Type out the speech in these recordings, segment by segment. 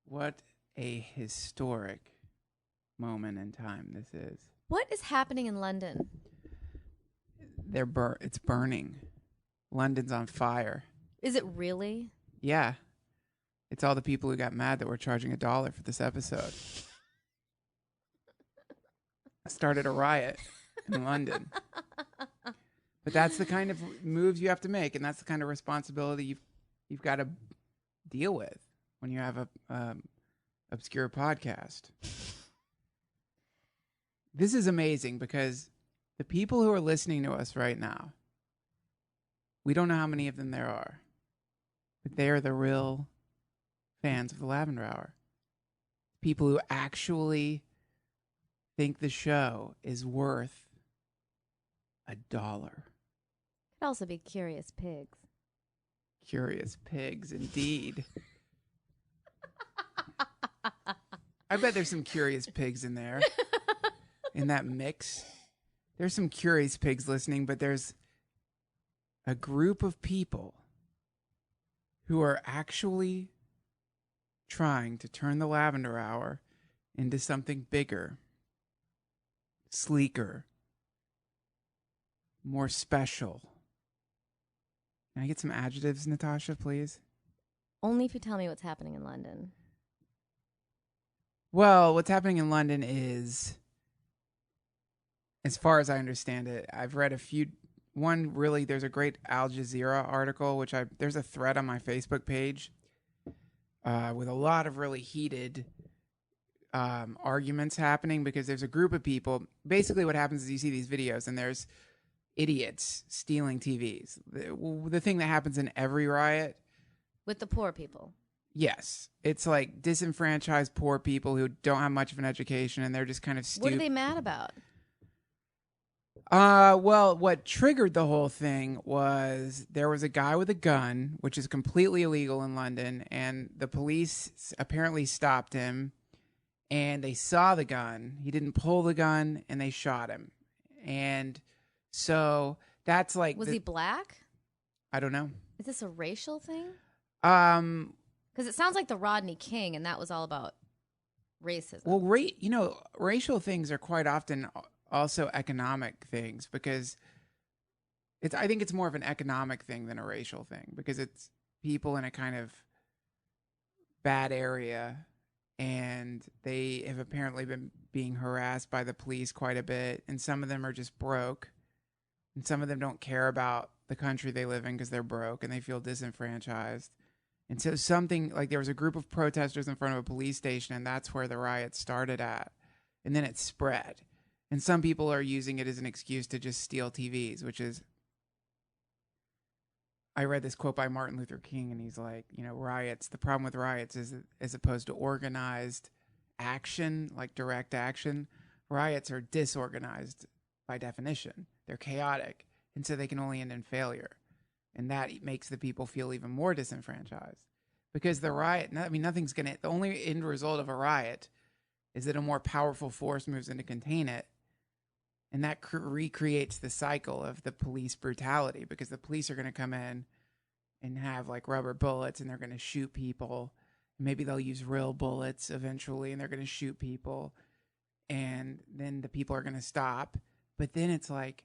What a historic moment in time this is. What is happening in London? It's burning. London's on fire. Is it really? Yeah. It's all the people who got mad that we're charging $1 for this episode. Started a riot in London. But that's the kind of moves you have to make, and that's the kind of responsibility you've got to deal with when you have a obscure podcast. This is amazing because the people who are listening to us right now, we don't know how many of them there are, but they are the real fans of the Lavender Hour. People who actually think the show is worth $1. Could also be curious pigs. Curious pigs, indeed. I bet there's some curious pigs in there, in that mix. There's some curious pigs listening, but there's a group of people who are actually trying to turn the Lavender Hour into something bigger, sleeker, more special. Can I get some adjectives, Natasha, please? Only if you tell me what's happening in London. Well, what's happening in London is, as far as I understand it, I've read a few. One, really, there's a great Al Jazeera article, there's a thread on my Facebook page with a lot of really heated arguments happening because there's a group of people. Basically, what happens is you see these videos and there's idiots stealing TVs. The thing that happens in every riot. With the poor people. Yes. It's like disenfranchised poor people who don't have much of an education and they're just kind of stupid. What are they mad about? Well, what triggered the whole thing was there was a guy with a gun, which is completely illegal in London, and the police apparently stopped him, and they saw the gun. He didn't pull the gun, and they shot him. And so that's like... Was he black? I don't know. Is this a racial thing? Because it sounds like the Rodney King, and that was all about racism. Well, racial things are quite often also economic things because I think it's more of an economic thing than a racial thing because it's people in a kind of bad area and they have apparently been being harassed by the police quite a bit, and some of them are just broke and some of them don't care about the country they live in because they're broke and they feel disenfranchised. And so something like there was a group of protesters in front of a police station, and that's where the riot started at. And then it spread. And some people are using it as an excuse to just steal TVs, which is... I read this quote by Martin Luther King, and he's like, riots, the problem with riots is as opposed to organized action, like direct action, riots are disorganized by definition. They're chaotic, and so they can only end in failure. And that makes the people feel even more disenfranchised. Because the riot, nothing's going to... The only end result of a riot is that a more powerful force moves in to contain it. And that recreates the cycle of the police brutality because the police are going to come in and have like rubber bullets and they're going to shoot people. Maybe they'll use real bullets eventually and they're going to shoot people. And then the people are going to stop. But then it's like,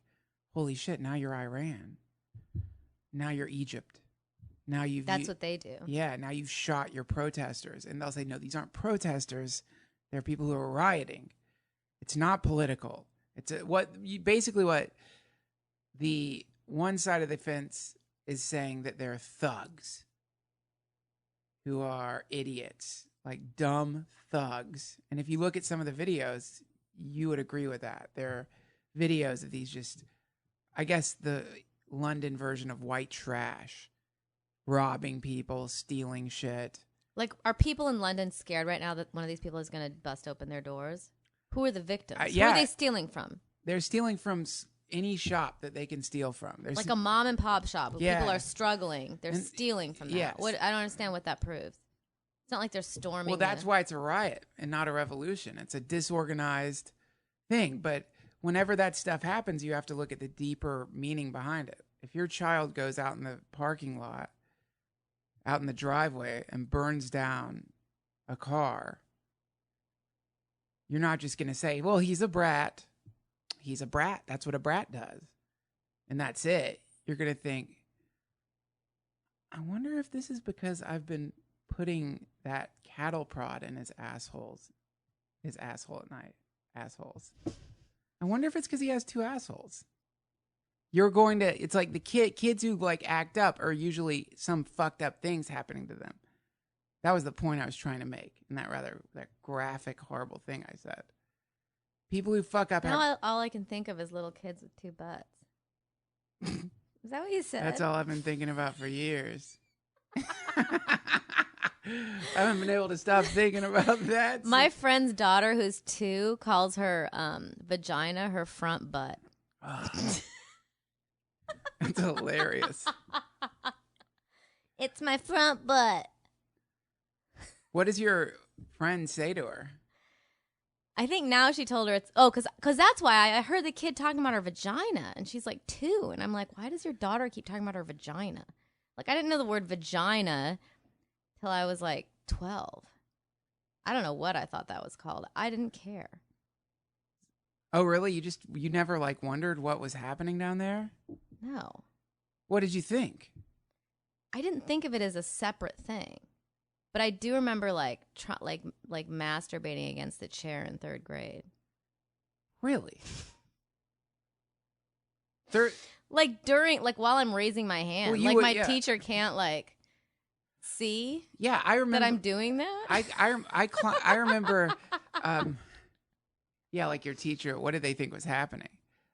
holy shit, now you're Iran. Now you're Egypt. That's what they do. Yeah, now you've shot your protesters. And they'll say, no, these aren't protesters. They're people who are rioting. It's not political. It's what the one side of the fence is saying that they're thugs who are idiots, like dumb thugs. And if you look at some of the videos, you would agree with that. They're videos of these just, I guess, the London version of white trash, robbing people, stealing shit. Like, are people in London scared right now that one of these people is going to bust open their doors? Who are the victims? Yeah. Who are they stealing from? They're stealing from any shop that they can steal from. There's like a mom and pop shop where Yeah. people are struggling. They're stealing from that. Yes. I don't understand what that proves. It's not like they're storming. Well, that's why it's a riot and not a revolution. It's a disorganized thing. But whenever that stuff happens, you have to look at the deeper meaning behind it. If your child goes out in the parking lot, out in the driveway, and burns down a car, you're not just going to say, well, he's a brat. He's a brat. That's what a brat does. And that's it. You're going to think, I wonder if this is because I've been putting that cattle prod in his asshole at night. Assholes. I wonder if it's because he has two assholes. You're going to, it's like the kids who like act up are usually some fucked up things happening to them. That was the point I was trying to make in that graphic, horrible thing I said. People who fuck up. Now all I can think of is little kids with two butts. Is that what you said? That's all I've been thinking about for years. I haven't been able to stop thinking about that. My friend's daughter, who's 2, calls her vagina her front butt. That's hilarious. It's my front butt. What does your friend say to her? I think now she told her because that's why I heard the kid talking about her vagina, and she's like 2, and I'm like, why does your daughter keep talking about her vagina? Like, I didn't know the word vagina till I was like 12. I don't know what I thought that was called. I didn't care. Oh, really? You never like wondered what was happening down there? No. What did you think? I didn't think of it as a separate thing. But I do remember like masturbating against the chair in 3rd grade. Really? While I'm raising my hand. Well, my teacher can't like see. Yeah, I remember that I'm doing that. I remember. Yeah, like your teacher. What did they think was happening?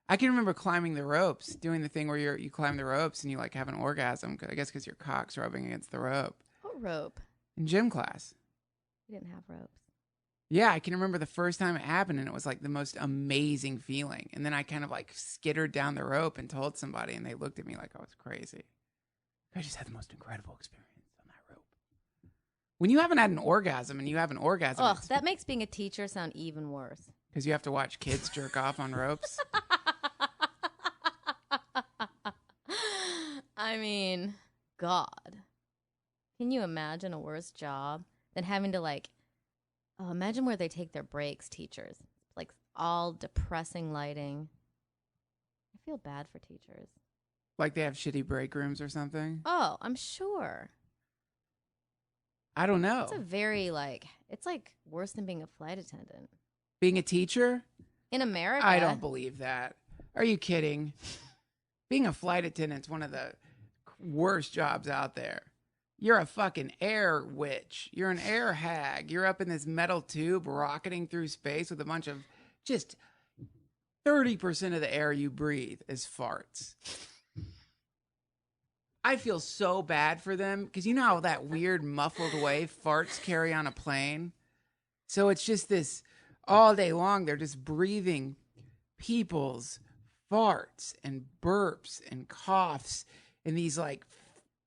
I can remember climbing the ropes, doing the thing where you climb the ropes and you like have an orgasm. I guess because your cock's rubbing against the rope. What rope? In gym class. We didn't have ropes. Yeah, I can remember the first time it happened, and it was like the most amazing feeling. And then I kind of like skittered down the rope and told somebody, and they looked at me like I was crazy. I just had the most incredible experience on that rope. When you haven't had an orgasm and you have an orgasm, ugh, that makes being a teacher sound even worse. Because you have to watch kids jerk off on ropes. I mean, God. Can you imagine a worse job than having to imagine where they take their breaks, teachers. Like all depressing lighting. I feel bad for teachers. Like they have shitty break rooms or something? Oh, I'm sure. I don't know. It's a very it's like worse than being a flight attendant. Being a teacher? In America. I don't believe that. Are you kidding? Being a flight attendant's one of the worst jobs out there. You're a fucking air witch. You're an air hag. You're up in this metal tube rocketing through space with a bunch of just 30% of the air you breathe is farts. I feel so bad for them because you know how that weird muffled way farts carry on a plane? So it's just this all day long. They're just breathing people's farts and burps and coughs and these like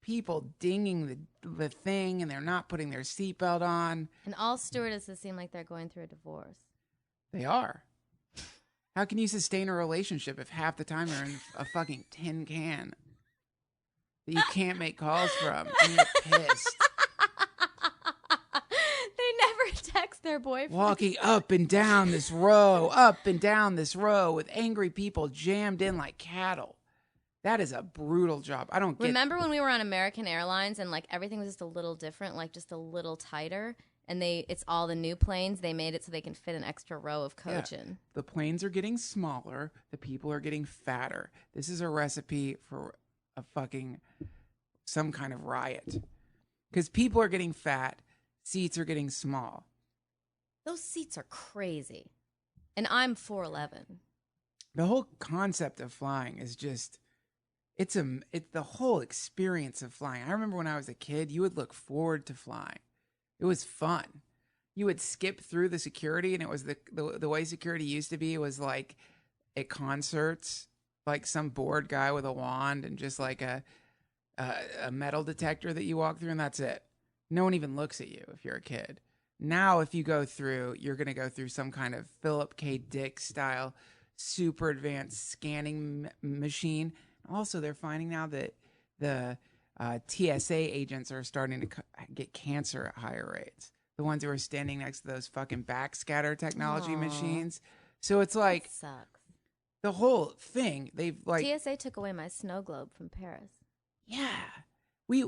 people dinging the thing, and they're not putting their seatbelt on. And all stewardesses seem like they're going through a divorce. They are. How can you sustain a relationship if half the time you're in a fucking tin can that you can't make calls from and you're pissed? They never text their boyfriend. Walking up and down this row with angry people jammed in like cattle. That is a brutal job. I don't get. Remember when we were on American Airlines and like everything was just a little different, like just a little tighter, and it's all the new planes. They made it so they can fit an extra row of coach in. The planes are getting smaller. The people are getting fatter. This is a recipe for a fucking some kind of riot. Because people are getting fat, seats are getting small. Those seats are crazy, and I'm 4'11". The whole concept of flying is just. It's the whole experience of flying. I remember when I was a kid, you would look forward to flying. It was fun. You would skip through the security, and it was the way security used to be was like at concerts, like some bored guy with a wand and just like a metal detector that you walk through, and that's it. No one even looks at you if you're a kid. Now, if you go through, you're going to go through some kind of Philip K. Dick style super advanced scanning machine. Also, they're finding now that the TSA agents are starting to get cancer at higher rates. the ones who are standing next to those fucking backscatter technology Aw. machines. So it's like Sucks. the whole thing. They've like, TSA took away my snow globe from Paris. yeah, we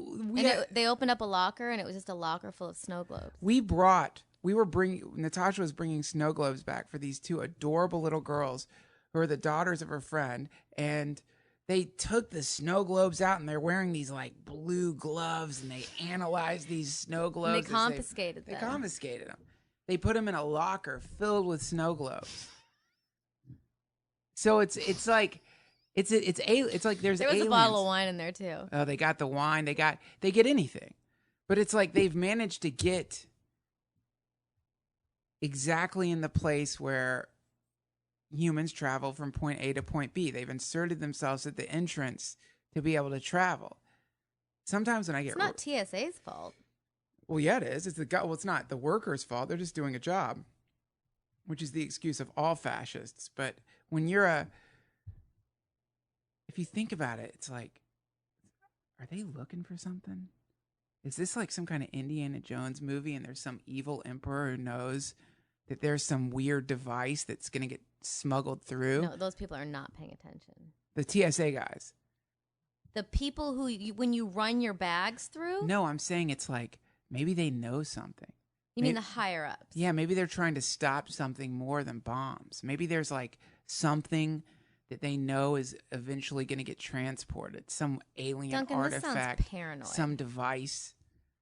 They opened up a locker, and it was just a locker full of snow globes. Natasha was bringing snow globes back for these two adorable little girls who are the daughters of her friend, and they took the snow globes out, and they're wearing these like blue gloves, and they analyzed these snow globes. And they confiscated them. They confiscated them. They put them in a locker filled with snow globes. So it's like it's like there's There was aliens. a bottle of wine in there too. Oh, they got the wine. They get anything, but it's like they've managed to get exactly in the place where humans travel from point A to point B. They've inserted themselves at the entrance to be able to travel. Sometimes when I get... It's not TSA's fault. Well, yeah, it is. It's not the workers' fault. They're just doing a job, which is the excuse of all fascists. But when you're if you think about it, it's like, are they looking for something? Is this like some kind of Indiana Jones movie and there's some evil emperor who knows that there's some weird device that's going to get smuggled through? No, those people are not paying attention. The TSA guys. The people who, when you run your bags through? No, I'm saying it's like maybe they know something. You mean the higher ups? Yeah, maybe they're trying to stop something more than bombs. Maybe there's like something that they know is eventually going to get transported. Some alien Duncan, artifact. This sounds paranoid. Some device.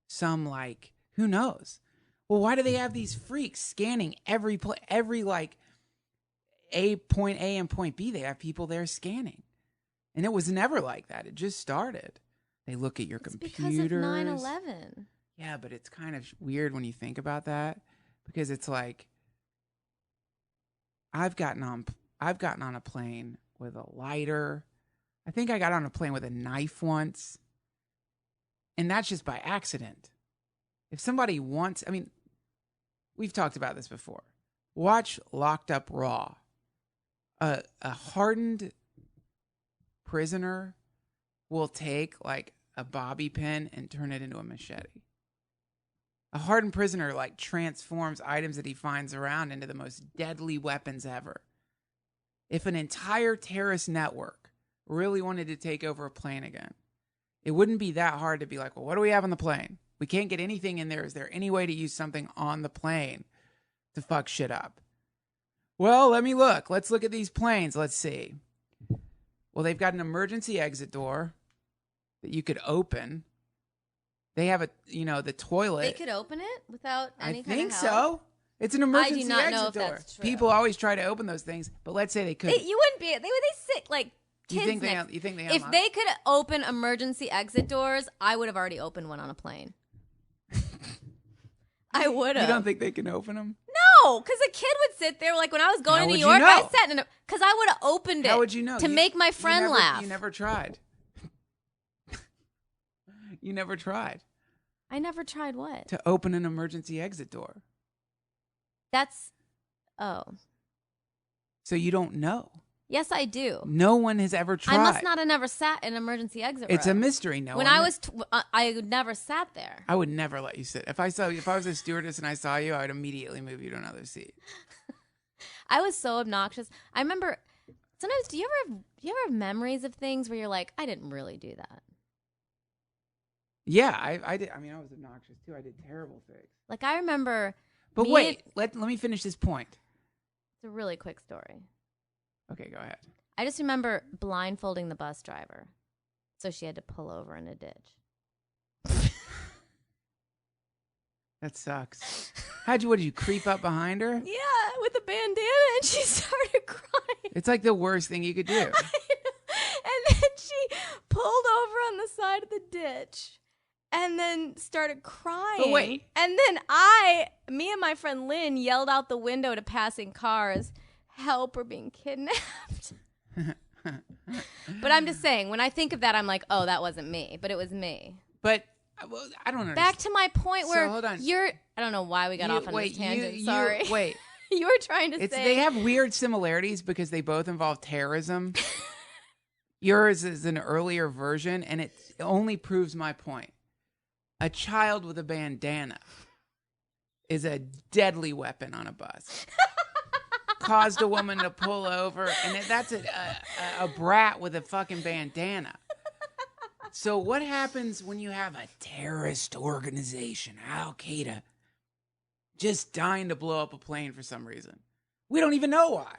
Some like, who knows? Well, why do they have these freaks scanning every like point A and point B? They have people there scanning. And it was never like that. It just started. They look at your computers. Because of 9/11. Yeah, but it's kind of weird when you think about that, because it's like I've gotten on a plane with a lighter. I think I got on a plane with a knife once. And that's just by accident. If somebody wants, I mean, we've talked about this before. Watch Locked Up Raw. A hardened prisoner will take like a bobby pin and turn it into a machete. A hardened prisoner like transforms items that he finds around into the most deadly weapons ever. If an entire terrorist network really wanted to take over a plane again, it wouldn't be that hard to be like, well, what do we have on the plane? We can't get anything in there. Is there any way to use something on the plane to fuck shit up? Well, let me look. Let's look at these planes. Let's see. Well, they've got an emergency exit door that you could open. They have the toilet. They could open it without any kind of help? I think so. It's an emergency I do not exit know if door. that's true. People always try to open those things, but let's say they could. You wouldn't be. They sit like kids. You think they if they could open emergency exit doors, I would have already opened one on a plane. I would have. You don't think they can open them? No, because a kid would sit there. Like when I was going How to New would York, you know? I sat in it because I would have opened it. How would you know? To make my friend laugh. You never tried. You never tried. I never tried what? To open an emergency exit door. So you don't know. Yes, I do. No one has ever tried. I must not have never sat in an emergency exit row. It's a mystery. No. When I was, I never sat there. I would never let you sit. If I was a stewardess and I saw you, I would immediately move you to another seat. I was so obnoxious. I remember sometimes. Do you ever have memories of things where you're like, I didn't really do that? Yeah, I did. I mean, I was obnoxious too. I did terrible things. Like I remember. But wait, let me finish this point. It's a really quick story. Okay, go ahead. I just remember blindfolding the bus driver, so she had to pull over in a ditch. That sucks. What did you creep up behind her? Yeah, with a bandana, and she started crying. It's like the worst thing you could do. And then she pulled over on the side of the ditch and then started crying. But wait. And then me and my friend Lynn yelled out the window to passing cars, help, we're being kidnapped. But I'm just saying, when I think of that, I'm like, oh, that wasn't me. But it was me. But I don't understand. Back to my point where hold on. I don't know why we got off on this tangent. Sorry. Wait. You were trying to say. They have weird similarities because they both involve terrorism. Yours is an earlier version, and it only proves my point. A child with a bandana is a deadly weapon on a bus. Caused a woman to pull over, and that's a brat with a fucking bandana. So what happens when you have a terrorist organization, Al-Qaeda, just dying to blow up a plane for some reason? We don't even know why.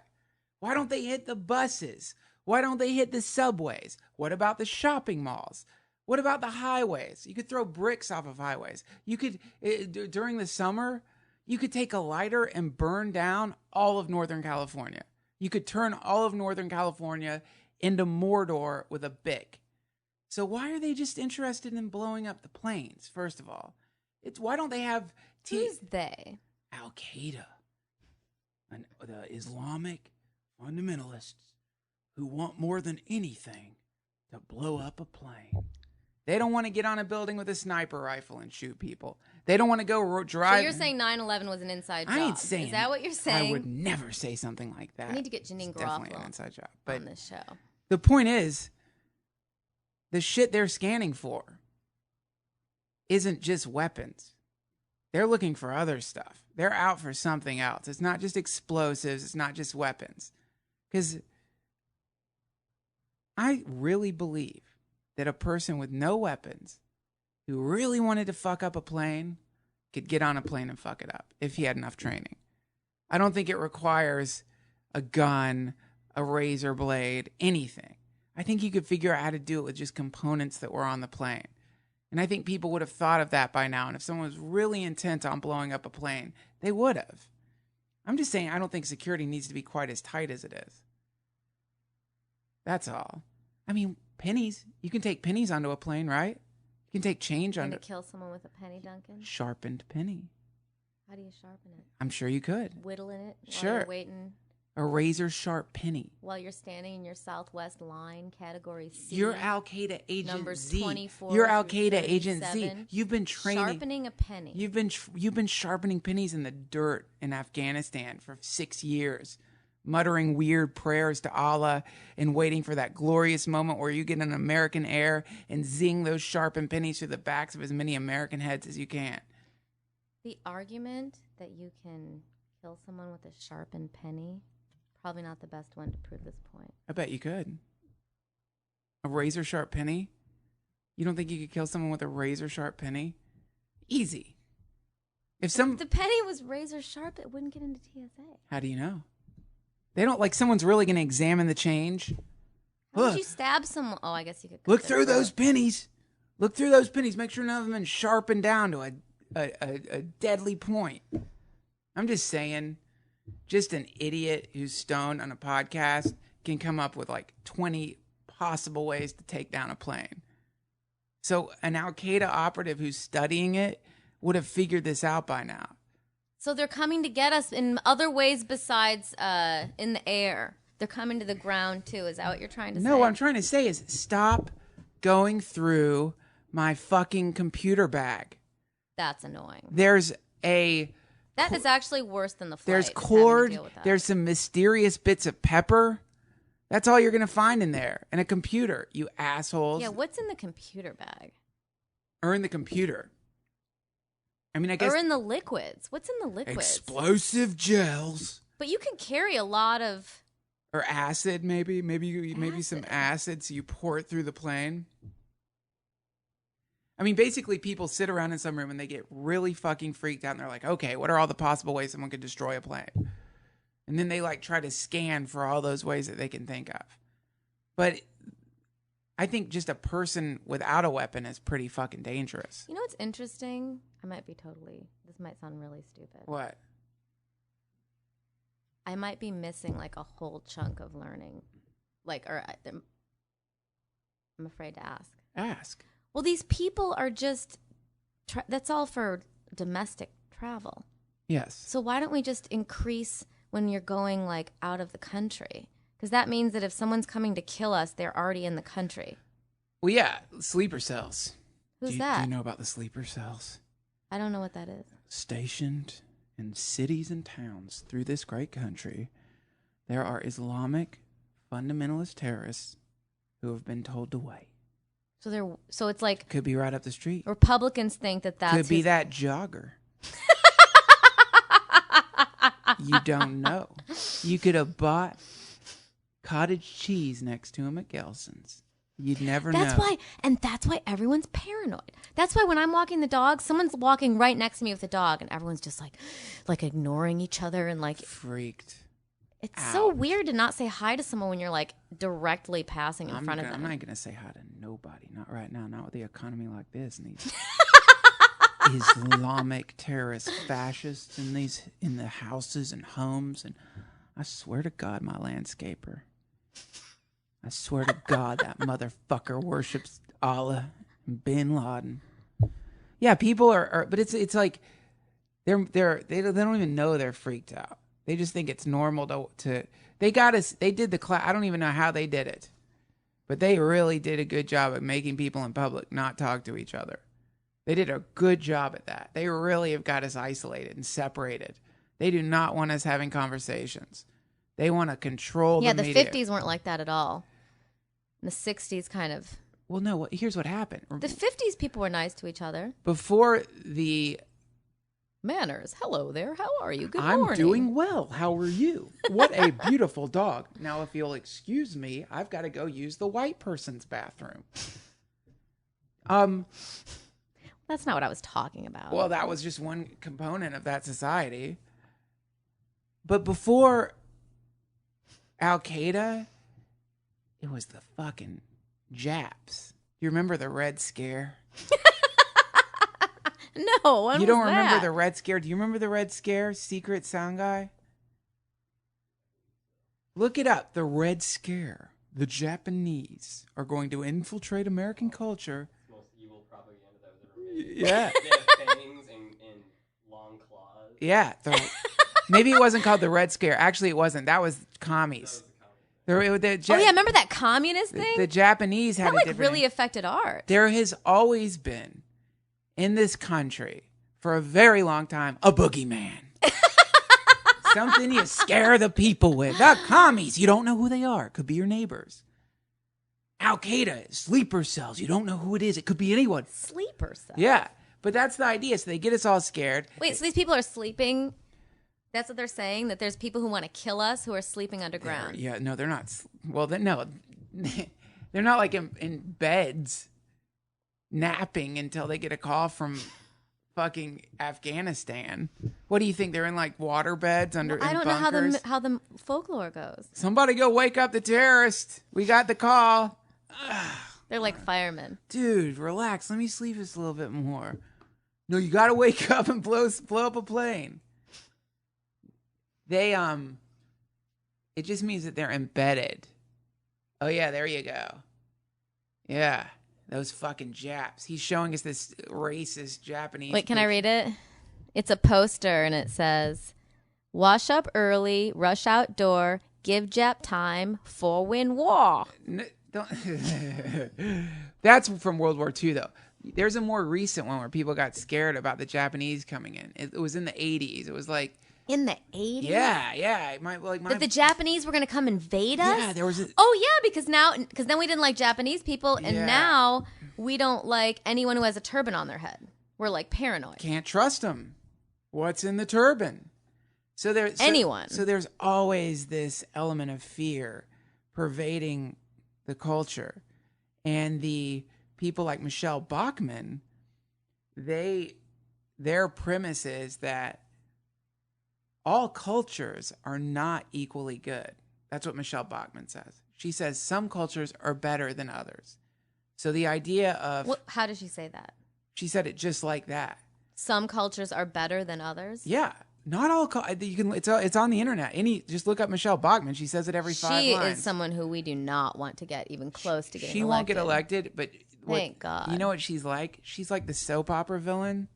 Why don't they hit the buses? Why don't they hit the subways? What about the shopping malls? What about the highways? You could throw bricks off of highways. You could, during the summer, you could take a lighter and burn down all of Northern California. You could turn all of Northern California into Mordor with a Bic. So why are they just interested in blowing up the planes, first of all? Why don't they have... Who's they? Al-Qaeda. The Islamic fundamentalists who want more than anything to blow up a plane. They don't want to get on a building with a sniper rifle and shoot people. They don't want to go drive. So you're saying 9/11 was an inside job? I ain't saying. Is that what you're saying? I would never say something like that. We need to get Janine Definitely an Garofalo inside job. But on this show. the point is, the shit they're scanning for isn't just weapons. They're looking for other stuff. They're out for something else. It's not just explosives. It's not just weapons. Because I really believe that a person with no weapons who really wanted to fuck up a plane could get on a plane and fuck it up if he had enough training. I don't think it requires a gun, a razor blade, anything. I think you could figure out how to do it with just components that were on the plane. And I think people would have thought of that by now. And if someone was really intent on blowing up a plane, they would have. I'm just saying I don't think security needs to be quite as tight as it is. That's all. I mean, pennies. You can take pennies onto a plane, right? You can take change onto... Can you kill someone with a penny, Duncan? Sharpened penny. How do you sharpen it? I'm sure you could. Whittling it while Sure. you're waiting? A razor sharp penny. While you're standing in your Southwest line, category C. You're Al-Qaeda Agent numbers Z. 24 You're through Al-Qaeda Agent Z. 37. You've been training... Sharpening a penny. You've been sharpening pennies in the dirt in Afghanistan for 6 years, muttering weird prayers to Allah and waiting for that glorious moment where you get an American air and zing those sharpened pennies through the backs of as many American heads as you can. The argument that you can kill someone with a sharpened penny, probably not the best one to prove this point. I bet you could. A razor sharp penny? You don't think you could kill someone with a razor sharp penny? Easy. If the penny was razor sharp, it wouldn't get into TSA. How do you know? They don't, like, someone's really going to examine the change. How would you stab someone? Oh, I guess you could. Look through those pennies. Look through those pennies. Make sure none of them been sharpened down to a deadly point. I'm just saying, just an idiot who's stoned on a podcast can come up with like 20 possible ways to take down a plane. So an Al-Qaeda operative who's studying it would have figured this out by now. So they're coming to get us in other ways besides in the air. They're coming to the ground too. Is that what you're trying to say? No, what I'm trying to say is stop going through my fucking computer bag. That's annoying. That is actually worse than the flight. There's cord. There's some mysterious bits of pepper. That's all you're going to find in there. And a computer, you assholes. Yeah, what's in the computer bag? Or in the computer. I mean, I guess... Or in the liquids. What's in the liquids? Explosive gels. But you can carry a lot of... Or acid, maybe. Maybe some acid, so you pour it through the plane. I mean, basically, people sit around in some room and they get really fucking freaked out. And they're like, okay, what are all the possible ways someone could destroy a plane? And then they like try to scan for all those ways that they can think of. But I think just a person without a weapon is pretty fucking dangerous. You know what's interesting? This might sound really stupid. What? I might be missing like a whole chunk of learning. I'm afraid to ask. Ask. Well, these people are just, that's all for domestic travel. Yes. So why don't we just increase when you're going like out of the country? Because that means that if someone's coming to kill us, they're already in the country. Well, yeah, sleeper cells. Who's that? Do you know about the sleeper cells? I don't know what that is. Stationed in cities and towns through this great country, there are fundamentalist terrorists who have been told to wait. So it's like could be right up the street. Republicans think that that's could be that jogger. You don't know. You could have bought cottage cheese next to him at Gelson's. You'd never know. That's why everyone's paranoid. That's why when I'm walking the dog, someone's walking right next to me with a dog, and everyone's just like ignoring each other and like freaked. It's so weird to not say hi to someone when you're like directly passing in front of them. I'm not gonna say hi to nobody. Not right now. Not with the economy like this and these Islamic terrorist fascists in the houses and homes. And I swear to God, my landscaper. I swear to God, that motherfucker worships Allah and Bin Laden. Yeah, people are but it's like they don't even know they're freaked out. They just think it's normal to they did the class. I don't even know how they did it, but they really did a good job at making people in public not talk to each other. They did a good job at that. They really have got us isolated and separated. They do not want us having conversations. They want to control the media. Yeah, the 50s weren't like that at all. The 60s kind of. Well, no, here's what happened. The 50s people were nice to each other. Before the manners. Hello there. How are you? Good morning. I'm doing well. How are you? What a beautiful dog. Now, if you'll excuse me, I've got to go use the white person's bathroom. That's not what I was talking about. Well, that was just one component of that society. But before Al Qaeda, it was the fucking Japs. You remember the Red Scare? No, you don't remember the Red Scare? Do you remember the Red Scare? Secret sound guy? Look it up. The Red Scare. The Japanese are going to infiltrate American culture. It's the most evil propaganda that was ever made. Yeah. They have fangs and long claws. Yeah. Maybe it wasn't called the Red Scare. Actually, it wasn't. That was commies. Oh yeah, remember that communist thing? The Japanese had that really affected art. There has always been in this country for a very long time a boogeyman. Something you scare the people with. The commies, you don't know who they are. Could be your neighbors. Al Qaeda, sleeper cells, you don't know who it is. It could be anyone. Sleeper cells. Yeah, but that's the idea. So they get us all scared. Wait, so these people are sleeping? That's what they're saying? That there's people who want to kill us who are sleeping underground? Yeah, no, they're not. Well, no, they're not like in beds napping until they get a call from fucking Afghanistan. What do you think? They're in like water beds under I don't bunkers? know how the folklore goes. Somebody go wake up the terrorist. We got the call. They're like firemen. Dude, relax. Let me sleep just a little bit more. No, you got to wake up and blow up a plane. They it just means that they're embedded. Oh yeah, there you go. Yeah. Those fucking Japs. He's showing us this racist Japanese. Wait, can I read it? It's a poster and it says, wash up early, rush outdoor, give Jap time for win war. That's from World War II, though. There's a more recent one where people got scared about the Japanese coming in. It was in the 80s. It was like. In the 80s? Yeah. That the Japanese were going to come invade us? Yeah, there was Oh, yeah, because then we didn't like Japanese people, and now we don't like anyone who has a turban on their head. We're like paranoid. Can't trust them. What's in the turban? Anyone. So there's always this element of fear pervading the culture. And the people like Michelle Bachmann, their premise is that all cultures are not equally good. That's what Michelle Bachmann says. She says some cultures are better than others. So the idea of... how does she say that? She said it just like that. Some cultures are better than others? Yeah. Not all... You can. It's on the internet. Just look up Michelle Bachmann. She says it every 5 lines. She is someone who we do not want to get even close to getting elected. She won't get elected, but... Thank God. You know what she's like? She's like the soap opera villain.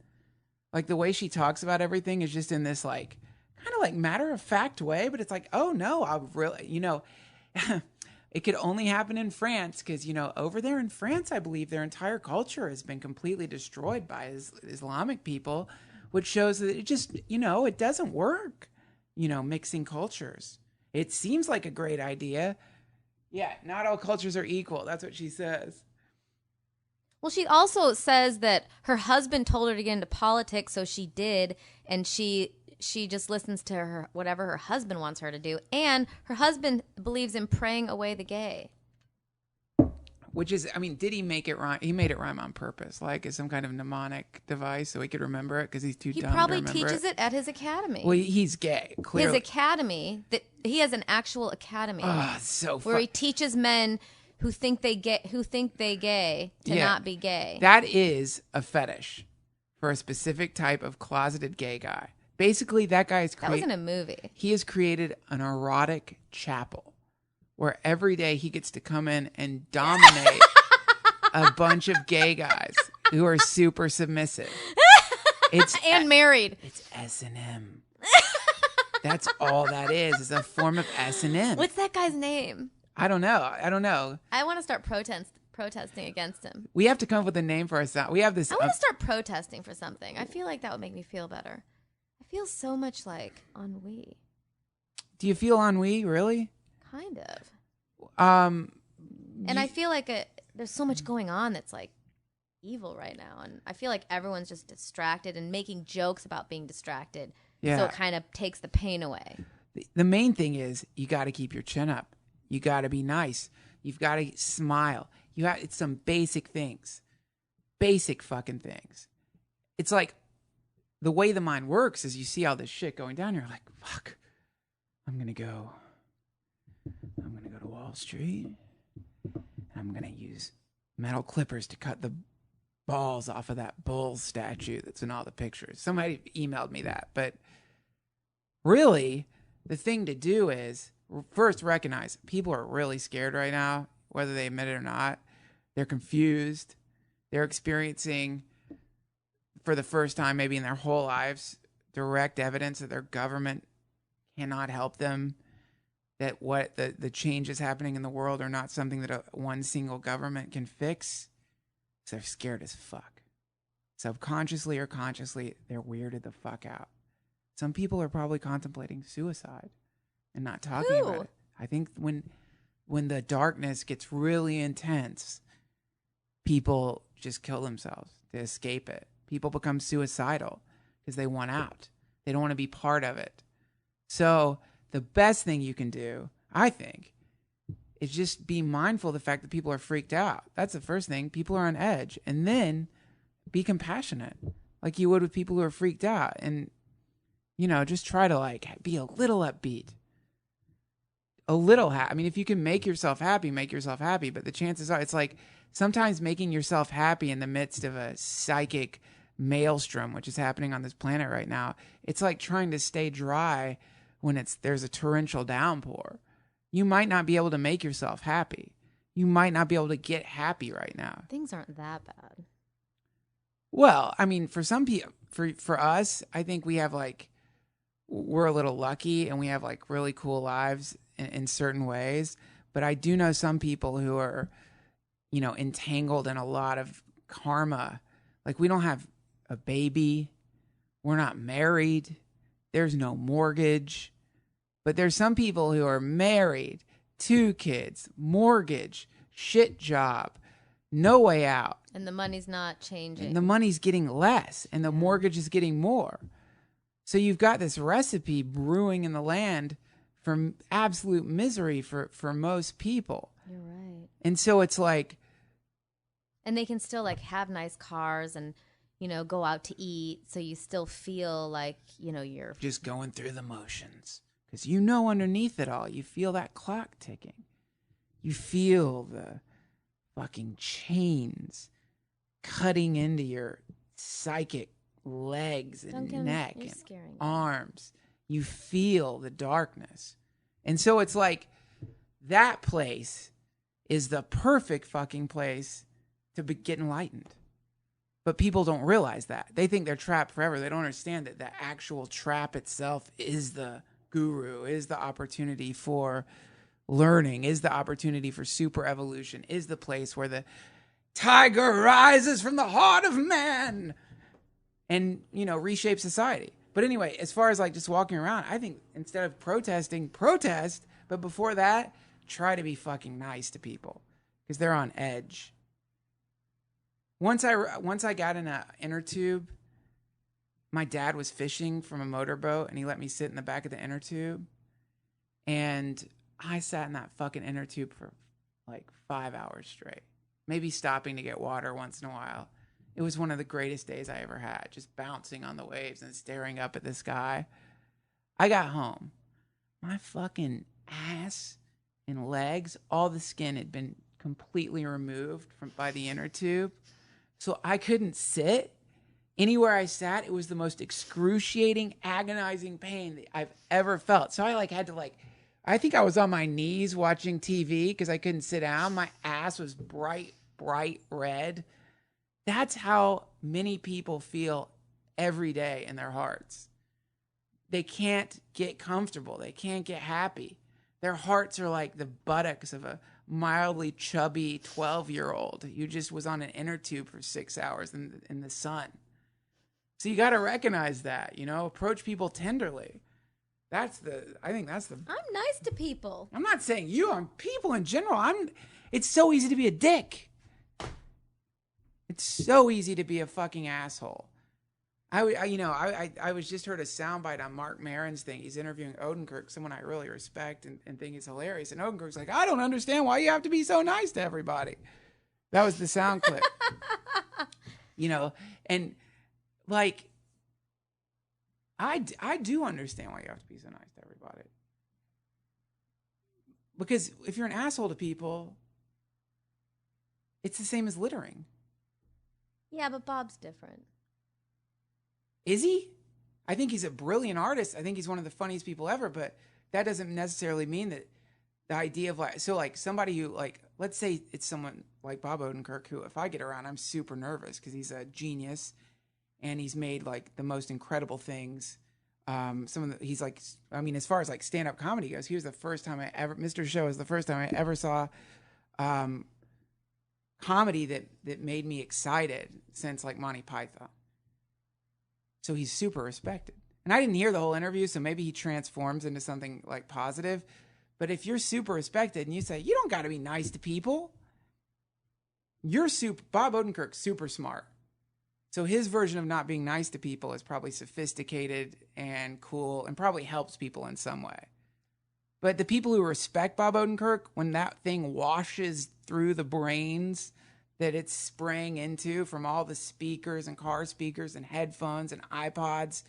Like the way she talks about everything is just in this like... kind of like matter-of-fact way, but it's like, oh no, I really, it could only happen in France because, over there in France, I believe their entire culture has been completely destroyed by Islamic people, which shows that it just, it doesn't work, mixing cultures. It seems like a great idea. Yeah, not all cultures are equal. That's what she says. Well, she also says that her husband told her to get into politics, so she did, and she she just listens to her whatever her husband wants her to do, and her husband believes in praying away the gay. Which is, I mean, did he make it rhyme? He made it rhyme on purpose, like as some kind of mnemonic device so he could remember it because he's too He dumb to probably remember teaches it at his academy. Well, he's gay, clearly. His academy, that he has an actual academy So where he teaches men who think they gay to not be gay. That is a fetish for a specific type of closeted gay guy. Basically, that guy is That was in a movie. He has created an erotic chapel where every day he gets to come in and dominate a bunch of gay guys who are super submissive. And married. It's S&M. That's all that is a form of S&M. What's that guy's name? I don't know. I want to start protesting against him. We have to come up with a name for ourselves. We have this. I want to start protesting for something. I feel like that would make me feel better. I feel so much like ennui. Do you feel ennui, really? Kind of. And I feel like there's so much going on that's like evil right now. And I feel like everyone's just distracted and making jokes about being distracted. Yeah. So it kind of takes the pain away. The main thing is you got to keep your chin up. You got to be nice. You've got to smile. It's some basic things. Basic fucking things. It's like the way the mind works is you see all this shit going down. You're like, fuck, I'm going to go to Wall Street. I'm going to use metal clippers to cut the balls off of that bull statue that's in all the pictures. Somebody emailed me that. But really, the thing to do is first recognize people are really scared right now, whether they admit it or not. They're confused. They're experiencing, for the first time maybe in their whole lives, direct evidence that their government cannot help them, that what the changes happening in the world are not something that one single government can fix. So they're scared as fuck. Subconsciously or consciously, they're weirded the fuck out. Some people are probably contemplating suicide and not talking about it. I think when the darkness gets really intense, people just kill themselves to escape it. People become suicidal because they want out. They don't want to be part of it. So the best thing you can do, I think, is just be mindful of the fact that people are freaked out. That's the first thing. People are on edge. And then be compassionate like you would with people who are freaked out. And, just try to be a little upbeat. A little I mean, if you can make yourself happy, make yourself happy. But the chances are, it's like sometimes making yourself happy in the midst of a psychic maelstrom, which is happening on this planet right now. It's like trying to stay dry when there's a torrential downpour. You might not be able to make yourself happy. You might not be able to get happy right now. Things aren't that bad. Well, I mean, for some people, for us, I think we have we're a little lucky and we have really cool lives in certain ways. But I do know some people who are, entangled in a lot of karma. Like, we don't have a baby. We're not married. There's no mortgage. But there's some people who are married, 2 kids, mortgage, shit job, no way out. And the money's not changing. And the money's getting less, and the mortgage is getting more. So you've got this recipe brewing in the land for absolute misery for most people. You're right. And so it's like... And they can still have nice cars and, go out to eat. So you still feel like, you're... just going through the motions. Because underneath it all, you feel that clock ticking. You feel the fucking chains cutting into your psychic legs and Duncan, neck you're and scaring me. arms. You feel the darkness. And so it's like that place is the perfect fucking place to get enlightened. But people don't realize that. They think they're trapped forever. They don't understand that the actual trap itself is the guru, is the opportunity for learning, is the opportunity for super evolution, is the place where the tiger rises from the heart of man and, reshape society. But anyway, as far as just walking around, I think instead of protesting, protest. But before that, try to be fucking nice to people because they're on edge. Once I got in an inner tube, my dad was fishing from a motorboat and he let me sit in the back of the inner tube. And I sat in that fucking inner tube for like 5 hours straight, maybe stopping to get water once in a while. It was one of the greatest days I ever had, just bouncing on the waves and staring up at the sky. I got home. My fucking ass and legs, all the skin had been completely removed by the inner tube. So I couldn't sit. Anywhere I sat, it was the most excruciating, agonizing pain that I've ever felt. So I had to I think I was on my knees watching TV because I couldn't sit down. My ass was bright red. That's how many people feel every day in their hearts. They can't get comfortable. They can't get happy. Their hearts are like the buttocks of a mildly chubby 12-year-old who just was on an inner tube for 6 hours in the sun. So you got to recognize that, approach people tenderly. I think that's the. I'm nice to people. I'm not saying you, I'm people in general. It's so easy to be a dick. It's so easy to be a fucking asshole. I was just heard a soundbite on Mark Maron's thing. He's interviewing Odenkirk, someone I really respect and think is hilarious. And Odenkirk's like, I don't understand why you have to be so nice to everybody. That was the sound clip. And like, I do understand why you have to be so nice to everybody. Because if you're an asshole to people, it's the same as littering. Yeah, but Bob's different. Is he? I think he's a brilliant artist. I think he's one of the funniest people ever, but that doesn't necessarily mean that the idea of somebody who let's say it's someone like Bob Odenkirk, who if I get around, I'm super nervous because he's a genius and he's made the most incredible things. As far as stand-up comedy goes, he was the first time Mr. Show is the first time I ever saw comedy that made me excited since Monty Python. So he's super respected. And I didn't hear the whole interview, so maybe he transforms into something positive. But if you're super respected and you say, you don't got to be nice to people, Bob Odenkirk's super smart. So his version of not being nice to people is probably sophisticated and cool and probably helps people in some way. But the people who respect Bob Odenkirk, when that thing washes through the brains that it's spraying into from all the speakers and car speakers and headphones and iPods,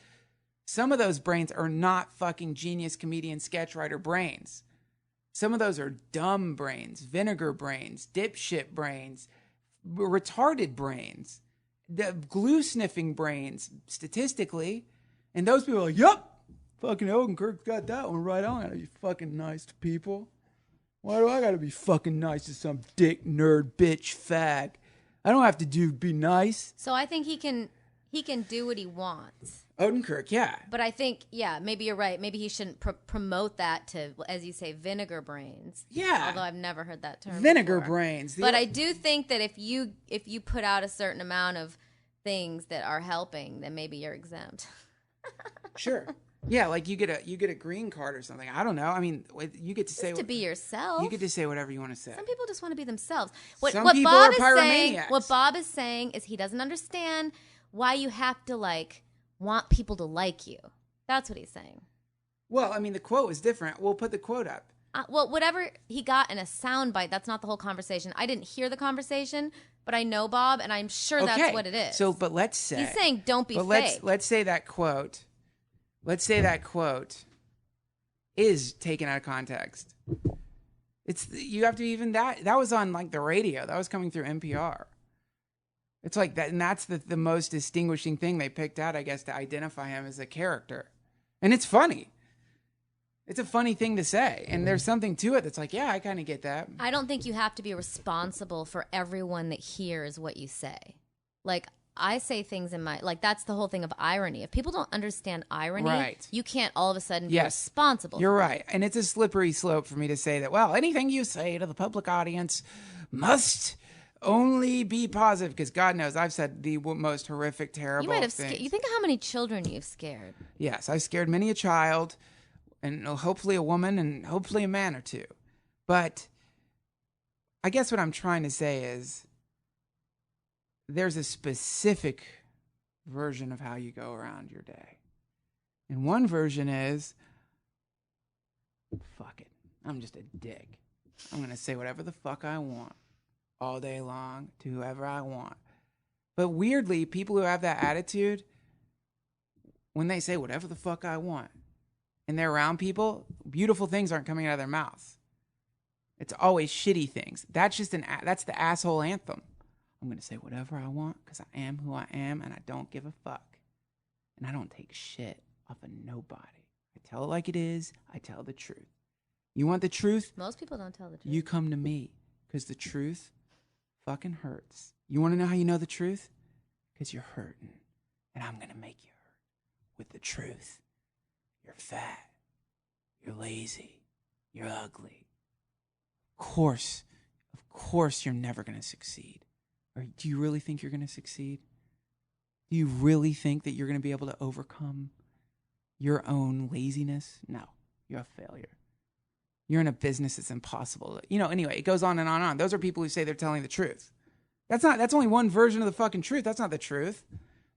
some of those brains are not fucking genius comedian sketch writer brains. Some of those are dumb brains, vinegar brains, dipshit brains, retarded brains, the glue sniffing brains, statistically. And those people are like, yep, fucking Odenkirk's got that one right on. I gotta be fucking nice to people. Why do I gotta be fucking nice to some dick, nerd, bitch, fag? I don't have to be nice. So I think he can do what he wants. Odenkirk, yeah. But I think, maybe you're right. Maybe he shouldn't promote that to, as you say, vinegar brains. Yeah. Although I've never heard that term Vinegar before. brains. But I do think that if you put out a certain amount of things that are helping, then maybe you're exempt. Sure. Yeah, you get a green card or something. I don't know. I mean, you get to say to be yourself. You get to say whatever you want to say. Some people just want to be themselves. Some people are pyromaniacs. What Bob is saying is he doesn't understand why you have to want people to like you. That's what he's saying. Well, I mean, the quote is different. We'll put the quote up. Whatever he got in a soundbite, that's not the whole conversation. I didn't hear the conversation, but I know Bob, and I'm sure that's what it is. So, but let's say he's saying, "Don't be fake." Let's say that quote. Let's say that quote is taken out of context. You have to even that was on the radio. That was coming through NPR. It's like that, and that's the most distinguishing thing they picked out, I guess, to identify him as a character. And it's funny. It's a funny thing to say, and there's something to it that's yeah, I kind of get that. I don't think you have to be responsible for everyone that hears what you say. I say things in my, that's the whole thing of irony. If people don't understand irony, right, you can't all of a sudden be responsible. You're right. And it's a slippery slope for me to say that, well, anything you say to the public audience must only be positive, because God knows I've said the most horrific, terrible you might have things. You think of how many children you've scared. Yes, I've scared many a child, and hopefully a woman, and hopefully a man or two. But I guess what I'm trying to say is there's a specific version of how you go around your day. And one version is, fuck it. I'm just a dick. I'm going to say whatever the fuck I want all day long to whoever I want. But weirdly, people who have that attitude, when they say whatever the fuck I want, and they're around people, beautiful things aren't coming out of their mouths. It's always shitty things. That's that's the asshole anthem. I'm going to say whatever I want because I am who I am and I don't give a fuck. And I don't take shit off of nobody. I tell it like it is. I tell the truth. You want the truth? Most people don't tell the truth. You come to me because the truth fucking hurts. You want to know how you know the truth? Because you're hurting. And I'm going to make you hurt with the truth. You're fat. You're lazy. You're ugly. Of course you're never going to succeed. Or do you really think you're going to succeed? Do you really think that you're going to be able to overcome your own laziness? No, you're a failure. You're in a business that's impossible. Anyway, it goes on and on and on. Those are people who say they're telling the truth. That's only one version of the fucking truth. That's not the truth.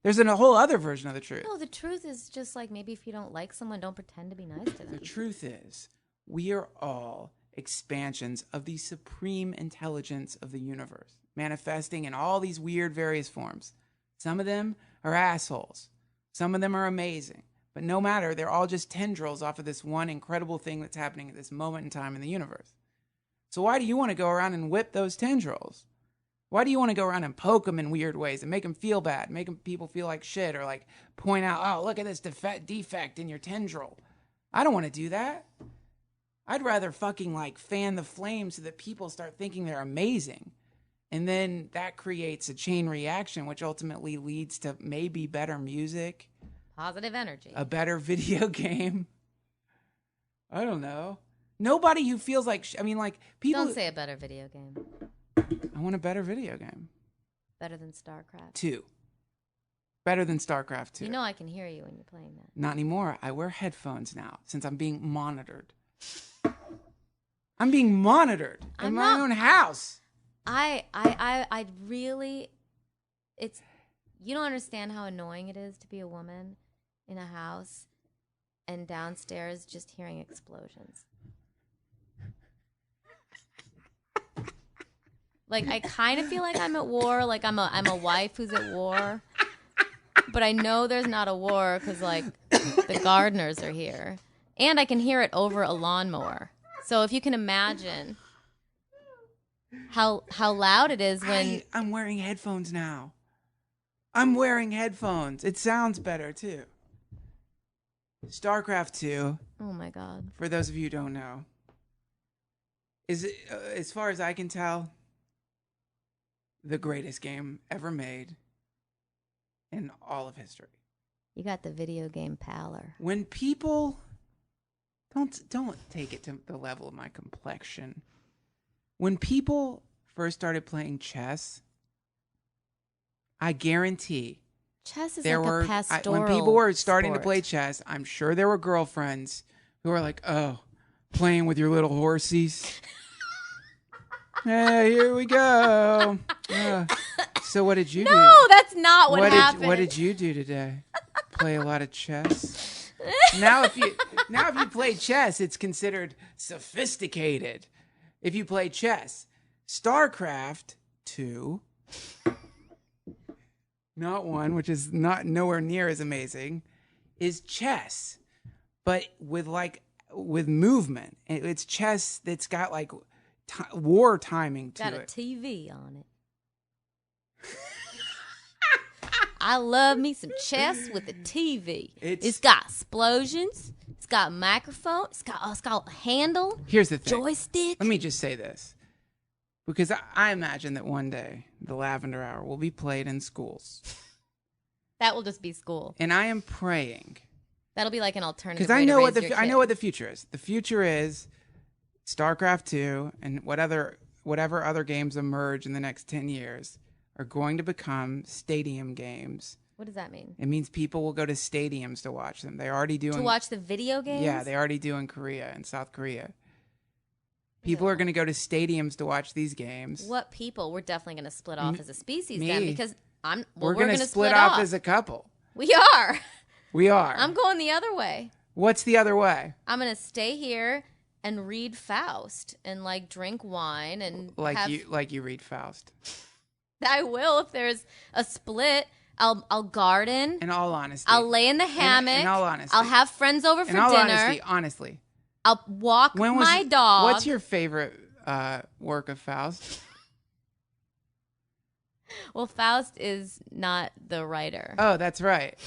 There's a whole other version of the truth. No, the truth is just like maybe if you don't like someone, don't pretend to be nice to them. The truth is, we are all expansions of the supreme intelligence of the universe, manifesting in all these weird various forms. Some of them are assholes. Some of them are amazing. But no matter, they're all just tendrils off of this one incredible thing that's happening at this moment in time in the universe. So why do you want to go around and whip those tendrils? Why do you want to go around and poke them in weird ways and make them feel bad, make people feel like shit, or like point out, oh, look at this defect in your tendril? I don't want to do that. I'd rather fucking like fan the flames so that people start thinking they're amazing. And then that creates a chain reaction, which ultimately leads to maybe better music. Positive energy. A better video game. I don't know. Nobody who feels like... people... Don't say a better video game. I want a better video game. Better than StarCraft 2. Better than StarCraft 2. You know I can hear you when you're playing that. Not anymore. I wear headphones now since I'm being monitored. I'm being monitored in my own house. I really... You don't understand how annoying it is to be a woman in a house and downstairs just hearing explosions. Like, I kind of feel like I'm at war, like I'm a wife who's at war. But I know there's not a war because, like, the gardeners are here. And I can hear it over a lawnmower. So if you can imagine how loud it is when... I'm wearing headphones now. I'm wearing headphones. It sounds better, too. StarCraft 2. Oh, my God. For those of you who don't know, is, as far as I can tell, the greatest game ever made in all of history. You got the video game pallor. When people... Don't take it to the level of my complexion. When people first started playing chess... I guarantee chess is there like were a pastoral when people were starting sport. to play chess, I'm sure there were girlfriends who were like, "Oh, playing with your little horsies." Hey, here we go. So what did you do? No, that's not what happened. What did you do today? Play a lot of chess. Now if you play chess, it's considered sophisticated. If you play chess, StarCraft 2. Not 1, which is not nowhere near as amazing, is chess, but with movement. It's chess that's got like war timing to it. Got a TV on it. I love me some chess with a TV. It's got explosions. It's got microphone. It's got a handle. Here's the thing. Joystick. Let me just say this. Because I imagine that one day the Lavender Hour will be played in schools. That will just be school. And I am praying. That'll be like an alternative. Because I know what the future is. The future is StarCraft 2 and whatever other games emerge in the next 10 years are going to become stadium games. What does that mean? It means people will go to stadiums to watch them. They're already doing... To watch the video games? Yeah, they already do in Korea and South Korea. People are going to go to stadiums to watch these games. What people? We're definitely going to split off as a species me. then, because We're gonna gonna split off as a couple. We are. We are. I'm going the other way. What's the other way? I'm gonna stay here and read Faust and like drink wine and you read Faust. I will if there's a split. I'll garden. In all honesty, I'll lay in the hammock. In all honesty, I'll have friends over for dinner. Honestly, I'll walk my dog. What's your favorite work of Faust? Well, Faust is not the writer. Oh, that's right.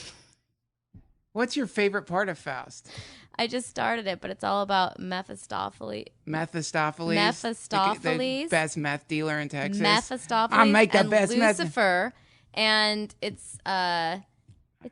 What's your favorite part of Faust? I just started it, but it's all about Mephistopheles. The best meth dealer in Texas. Mephistopheles. I make the and best Lucifer, and it's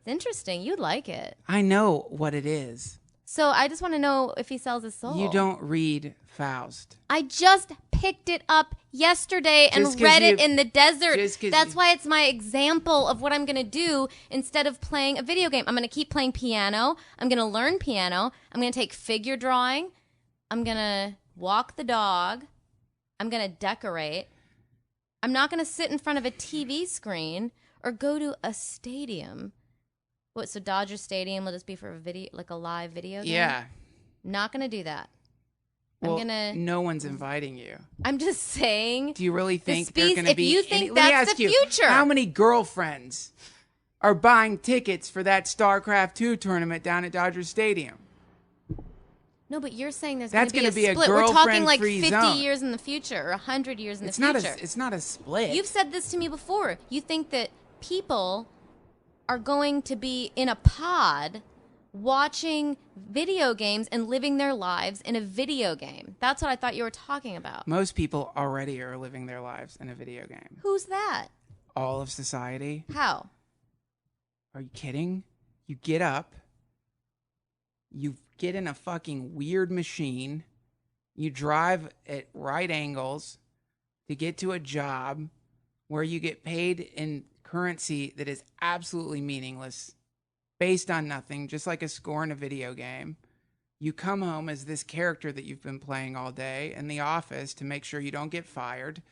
interesting. You'd like it. I know what it is. So I just want to know if he sells his soul. You don't read Faust. I just picked it up yesterday and read it in the desert. That's why it's my example of what I'm going to do instead of playing a video game. I'm going to keep playing piano. I'm going to learn piano. I'm going to take figure drawing. I'm going to walk the dog. I'm going to decorate. I'm not going to sit in front of a TV screen or go to a stadium. What, so Dodger Stadium will just be for a video, like a live video game? Yeah. Not going to do that. Well, no one's inviting you. I'm just saying. Do you really think they're going to be? If you think that's the future. How many girlfriends are buying tickets for that StarCraft 2 tournament down at Dodger Stadium? No, but you're saying there's going to be a split. We're talking like 50 zone. years in the future or 100 years in the future. It's not a split. You've said this to me before. You think that people are going to be in a pod watching video games and living their lives in a video game. That's what I thought you were talking about. Most people already are living their lives in a video game. Who's that? All of society. How? Are you kidding? You get up, you get in a fucking weird machine, you drive at right angles to get to a job where you get paid in currency that is absolutely meaningless, based on nothing, just like a score in a video game. You come home as this character that you've been playing all day in the office to make sure you don't get fired.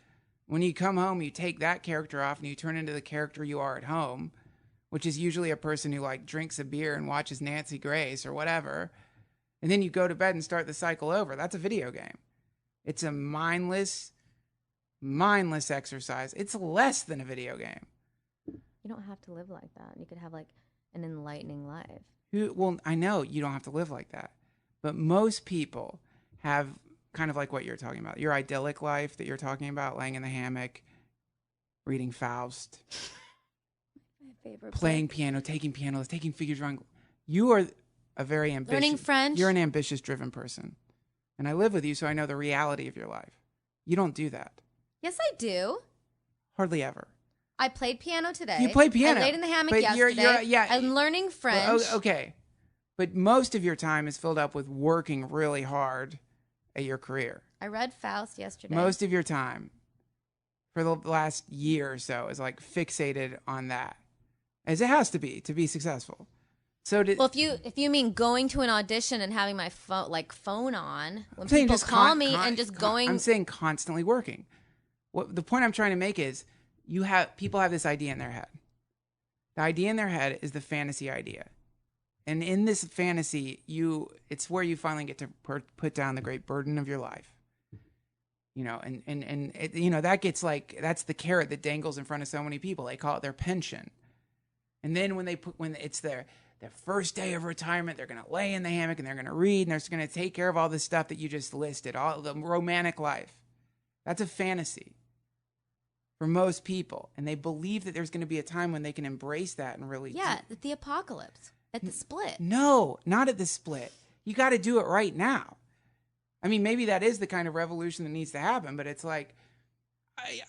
When you come home, you take that character off and you turn into the character you are at home, which is usually a person who like drinks a beer and watches Nancy Grace or whatever. And then you go to bed and start the cycle over. That's a video game. It's a mindless exercise. It's less than a video game. You don't have to live like that. You could have like an enlightening life. Well, I know you don't have to live like that. But most people have kind of like what you're talking about. Your idyllic life that you're talking about, laying in the hammock, reading Faust, my favorite playing piano, taking pianos, taking figure drawing. You are a very ambitious... Learning French. You're an ambitious, driven person. And I live with you, so I know the reality of your life. You don't do that. Yes, I do. Hardly ever. I played piano today. You played piano. I laid in the hammock yesterday. I'm learning French. Well, okay. But most of your time is filled up with working really hard at your career. I read Faust yesterday. Most of your time for the last year or so is like fixated on that, as it has to be successful. So well, if you mean going to an audition and having my phone on when people call me and just going, I'm saying constantly working. What the point I'm trying to make is people have this idea in their head. The idea in their head is the fantasy idea. And in this fantasy, it's where you finally get to put down the great burden of your life. You know, and it, you know, that gets like, that's the carrot that dangles in front of so many people. They call it their pension. And then when it's their first day of retirement, they're going to lay in the hammock and they're going to read and they're going to take care of all this stuff that you just listed, all the romantic life. That's a fantasy for most people. And they believe that there's going to be a time when they can embrace that and really... Yeah, at the apocalypse, at the split. No, not at the split. You got to do it right now. I mean, maybe that is the kind of revolution that needs to happen, but it's like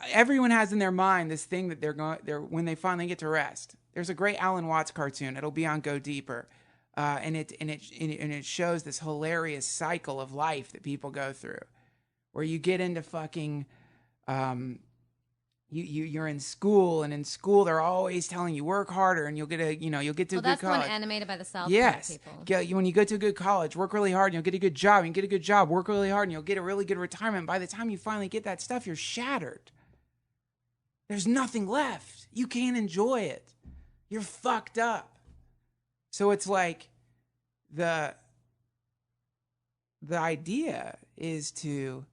everyone has in their mind this thing that they're when they finally get to rest. There's a great Alan Watts cartoon. It'll be on Go Deeper, and it shows this hilarious cycle of life that people go through, where you get into fucking, you're in school, and in school they're always telling you work harder, and you'll get to a good college. That's the one animated by the South Park people. When you go to a good college, work really hard, and you'll get a good job. You get a good job, work really hard, and you'll get a really good retirement. By the time you finally get that stuff, you're shattered. There's nothing left. You can't enjoy it. You're fucked up. So it's like the idea is you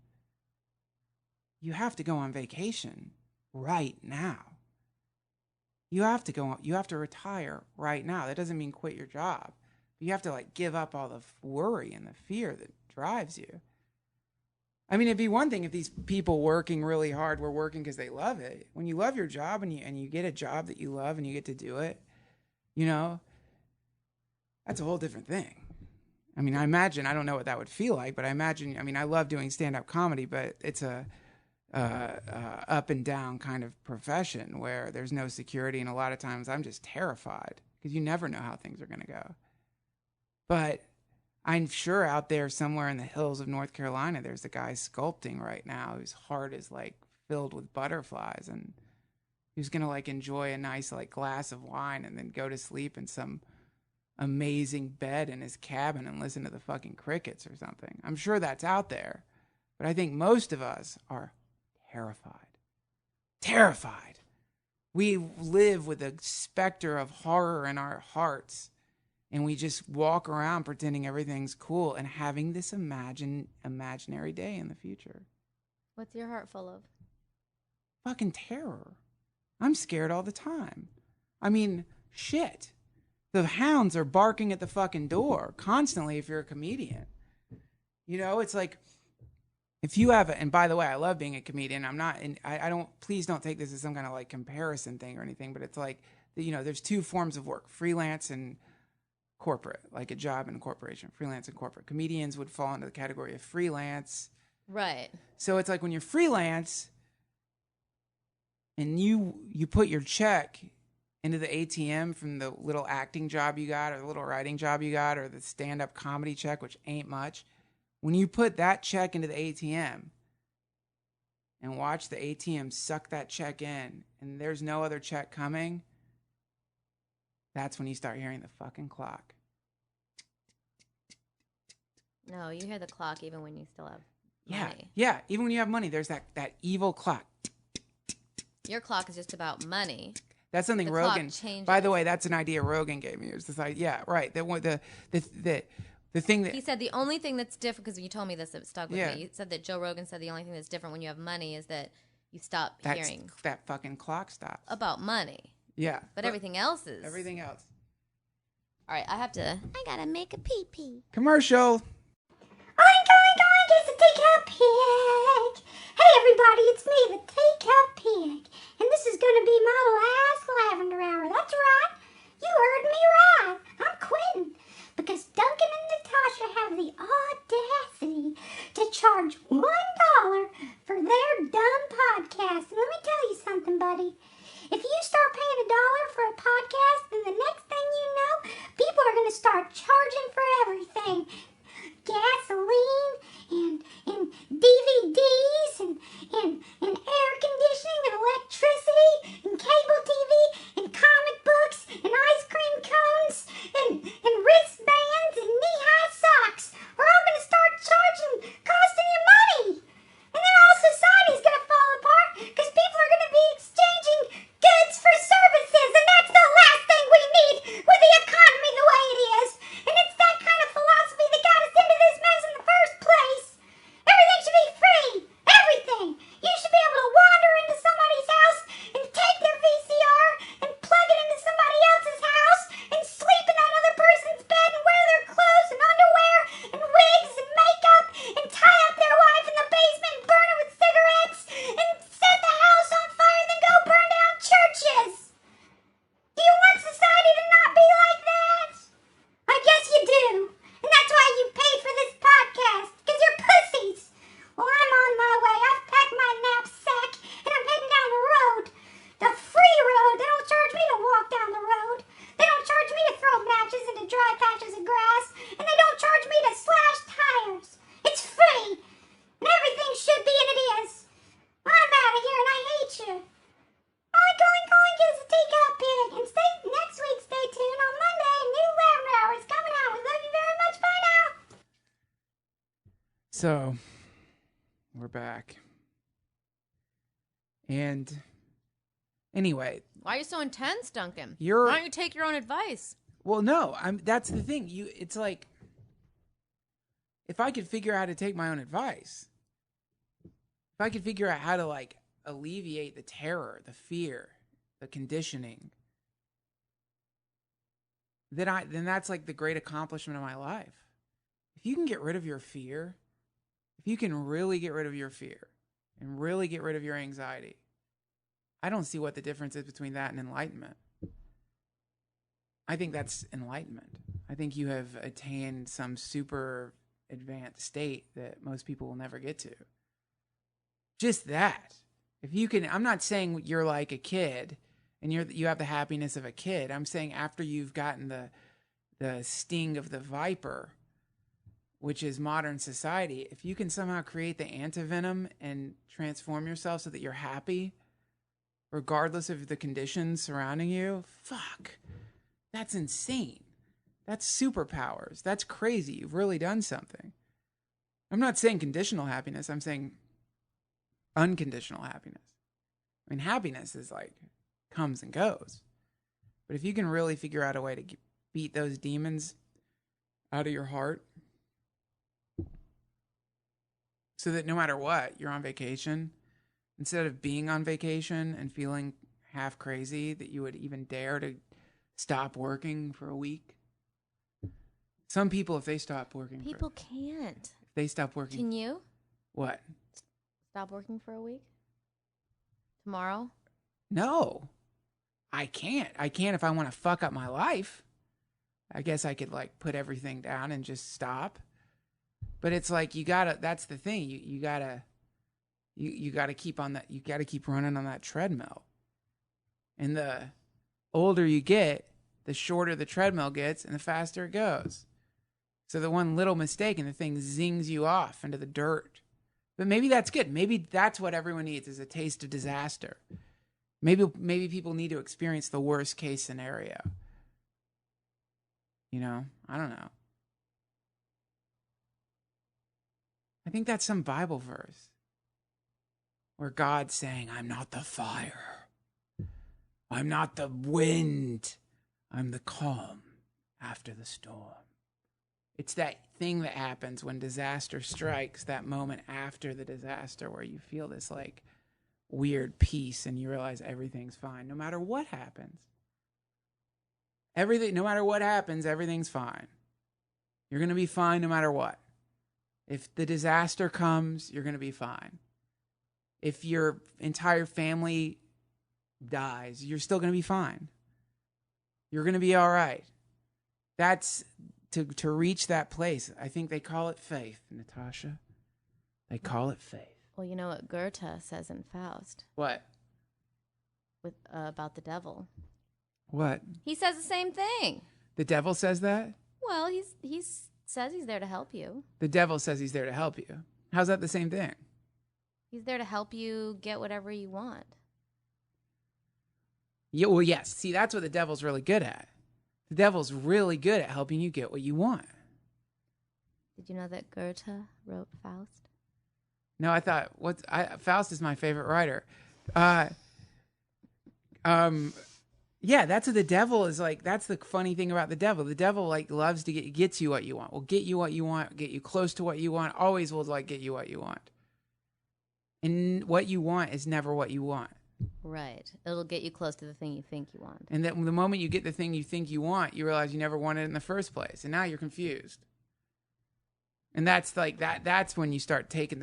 have to go on vacation right now. You have to retire right now. That doesn't mean quit your job. You have to like give up all the worry and the fear that drives you. I mean, it'd be one thing if these people working really hard were working because they love it. When you love your job and you get a job that you love and you get to do it, you know, that's a whole different thing. I mean, I don't know what that would feel like, but I love doing stand-up comedy, but it's a up and down kind of profession where there's no security, and a lot of times I'm just terrified because you never know how things are going to go. But I'm sure out there somewhere in the hills of North Carolina, there's a guy sculpting right now whose heart is like filled with butterflies, and who's going to like enjoy a nice like glass of wine and then go to sleep in some amazing bed in his cabin and listen to the fucking crickets or something. I'm sure that's out there. But I think most of us are terrified. Terrified. We live with a specter of horror in our hearts. And we just walk around pretending everything's cool and having this imaginary day in the future. What's your heart full of? Fucking terror. I'm scared all the time. I mean, shit. The hounds are barking at the fucking door constantly if you're a comedian. You know, it's like, if you have and by the way, I love being a comedian. Please don't take this as some kind of like comparison thing or anything, but it's like, you know, there's two forms of work, freelance and corporate, like a job in a corporation, freelance and corporate. Comedians would fall into the category of freelance. Right. So it's like when you're freelance and you put your check into the ATM from the little acting job you got or the little writing job you got or the stand-up comedy check, which ain't much. When you put that check into the ATM and watch the ATM suck that check in and there's no other check coming, that's when you start hearing the fucking clock. No, you hear the clock even when you still have money. Yeah. Even when you have money, there's that evil clock. Your clock is just about money. That's something the Rogan. Clock changes. By the way, that's an idea Rogan gave me. It was this idea. Yeah, right. The thing that he said the only thing that's different, because you told me this, it stuck with Yeah. me. He said that Joe Rogan said the only thing that's different when you have money is that you stop hearing that fucking clock stops about money. Yeah, But everything else is. Everything else. All right, I gotta make a pee-pee. Commercial. Oink, oink, oink, it's the Teacup Pig. Hey, everybody, it's me, the Teacup Pig. And this is going to be my last Lavender Hour. That's right. You heard me right. I'm quitting. Because Duncan and Natasha have the audacity to charge $1 for their dumb podcast. And let me tell you something, buddy. If you start paying $1 for a podcast, then the next thing you know, people are going to start charging for everything. Gasoline and DVDs and air conditioning and electricity and cable TV and comic books and ice cream cones and wristbands and knee-high socks are all going to start costing you money. And then all society's going to fall apart because people are going to be exchanging goods for services, and that's the last thing we need with the economy the way it is. And it's that kind of philosophy that got us into this mess in the first place. Everything should be free. Everything. You should be able to wander into somebody's house and take their VCR and plug it into somebody else's house and sleep in that other person's bed and wear their clothes and underwear and wigs and makeup and tie up their wife in the basement and burn her with cigarettes and set the house on fire and then go burn down churches. Do you want society to not be like that? I guess you do. And that's why you pay for this podcast, because you're pussies. Well, I'm on my way. I've packed my knapsack, and I'm heading down the road. The free road. They don't charge me to walk down the road. They don't charge me to throw matches into dry patches of grass. And they don't charge me to slash tires. It's free. And everything should be, and it is. I'm out of here, and I hate you. Oink, oink, oink is the Teacup Pig. And next week, stay tuned. On Monday, a new Lavender Hour is coming out. We love you very much. Bye now. So, we're back. And Anyway, Why are you so intense, Duncan? You're- Why don't you take your own advice? well, no, that's the thing. It's like, if I could figure out how to take my own advice, if I could figure out how to like alleviate the terror, the fear, the conditioning, then that's like the great accomplishment of my life. If you can get rid of your fear, if you can really get rid of your fear and really get rid of your anxiety, I don't see what the difference is between that and enlightenment. I think that's enlightenment. I think you have attained some super advanced state that most people will never get to. Just that. If you can, I'm not saying you're like a kid and you have the happiness of a kid. I'm saying after you've gotten the sting of the viper, which is modern society, if you can somehow create the antivenom and transform yourself so that you're happy, regardless of the conditions surrounding you, fuck, that's insane. That's superpowers. That's crazy. You've really done something. I'm not saying conditional happiness. I'm saying unconditional happiness. I mean, happiness is like comes and goes. But if you can really figure out a way to beat those demons out of your heart so that no matter what, you're on vacation, instead of being on vacation and feeling half crazy, that you would even dare to stop working for a week. Some people, if they stop working, People can't. if they stop working, Can you what? stop working for a week? Tomorrow? No, I can't. I can't if I want to fuck up my life. I guess I could like put everything down and just stop. But it's like you gotta. That's the thing. You gotta. You gotta keep on that. You gotta keep running on that treadmill. And the older you get, the shorter the treadmill gets, and the faster it goes. So the one little mistake and the thing zings you off into the dirt. But maybe that's good. Maybe that's what everyone needs is a taste of disaster. Maybe people need to experience the worst case scenario. You know, I don't know. I think that's some Bible verse where God's saying, I'm not the fire. I'm not the wind. I'm the calm after the storm. It's that thing that happens when disaster strikes, that moment after the disaster where you feel this like weird peace and you realize everything's fine no matter what happens. No matter what happens, everything's fine. You're going to be fine no matter what. If the disaster comes, you're going to be fine. If your entire family dies, you're still going to be fine. You're going to be all right. That's to reach that place. I think they call it faith, Natasha. They call it faith. Well, you know what Goethe says in Faust What? with about the devil. What? He says the same thing. The devil says that? Well, he says he's there to help you. The devil says he's there to help you. How's that the same thing? He's there to help you get whatever you want. Yeah, well, yes. See, that's what the devil's really good at. The devil's really good at helping you get what you want. Did you know that Goethe wrote Faust? No, I thought Faust is my favorite writer. Yeah, that's what the devil is like. That's the funny thing about the devil. The devil like loves to gets you what you want. Will get you what you want, get you close to what you want. Always will like get you what you want. And what you want is never what you want. Right. It'll get you close to the thing you think you want. And then the moment you get the thing you think you want, you realize you never wanted it in the first place, and now you're confused. And that's like that. That's when you start chugging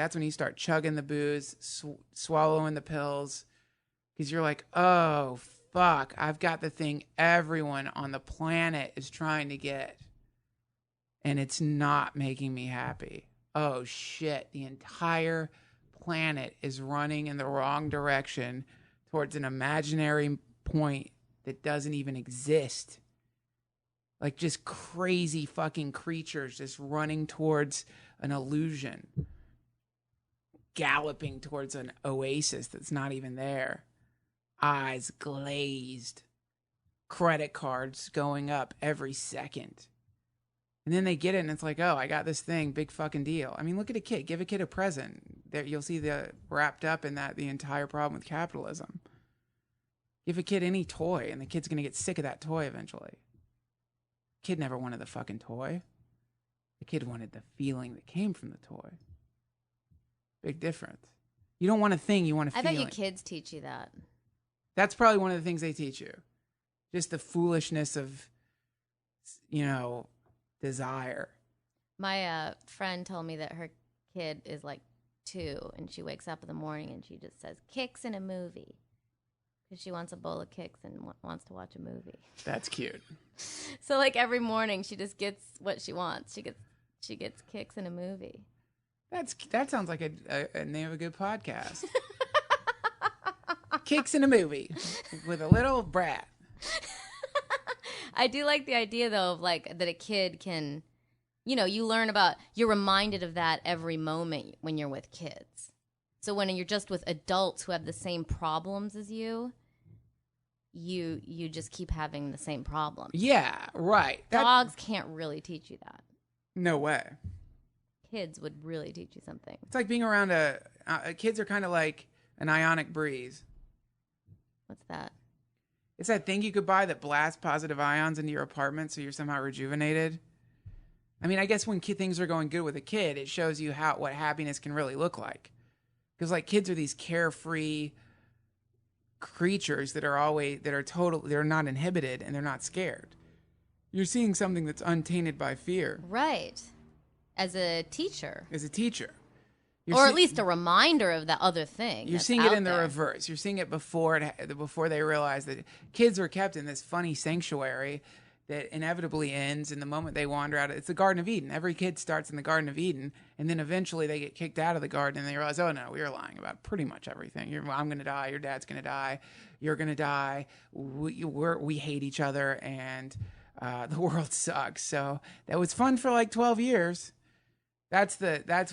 the booze, swallowing the pills, because you're like, oh fuck, I've got the thing everyone on the planet is trying to get, and it's not making me happy. Oh shit, the entire planet is running in the wrong direction towards an imaginary point that doesn't even exist. Like just crazy fucking creatures just running towards an illusion, galloping towards an oasis that's not even there. Eyes glazed, credit cards going up every second. And then they get it and it's like, oh, I got this thing, big fucking deal. I mean, look at a kid. Give a kid a present. There, you'll see the wrapped up in that the entire problem with capitalism. Give a kid any toy, and the kid's going to get sick of that toy eventually. Kid never wanted the fucking toy. The kid wanted the feeling that came from the toy. Big difference. You don't want a thing, you want a I feeling. bet you kids teach you that. That's probably one of the things they teach you. Just the foolishness of, desire. My friend told me that her kid is like 2, and she wakes up in the morning and she just says, "Kicks in a movie." Because she wants a bowl of kicks and wants to watch a movie. That's cute. So like every morning she just gets what she wants. She gets kicks in a movie. That sounds like a name of a good podcast. Kicks in a movie with a little brat. I do like the idea though of like that a kid can, you learn about, you're reminded of that every moment when you're with kids. So when you're just with adults who have the same problems as you just keep having the same problems. Yeah, right. Dogs can't really teach you that. No way. Kids would really teach you something. It's like being around kids are kind of like an ionic breeze. What's that? It's that thing you could buy that blasts positive ions into your apartment so you're somehow rejuvenated. I mean, I guess when things are going good with a kid, it shows you what happiness can really look like. Because like kids are these carefree creatures they're not inhibited and they're not scared. You're seeing something that's untainted by fear. Right. As a teacher. Or at least a reminder of that other thing. You're seeing it in the reverse. You're seeing it before they realize that kids are kept in this funny sanctuary that inevitably ends in the moment they wander out. It's the Garden of Eden. Every kid starts in the Garden of Eden, and then eventually they get kicked out of the garden, and they realize, oh, no, we were lying about pretty much everything. I'm going to die. Your dad's going to die. You're going to die. We hate each other, and the world sucks. So that was fun for like 12 years. That's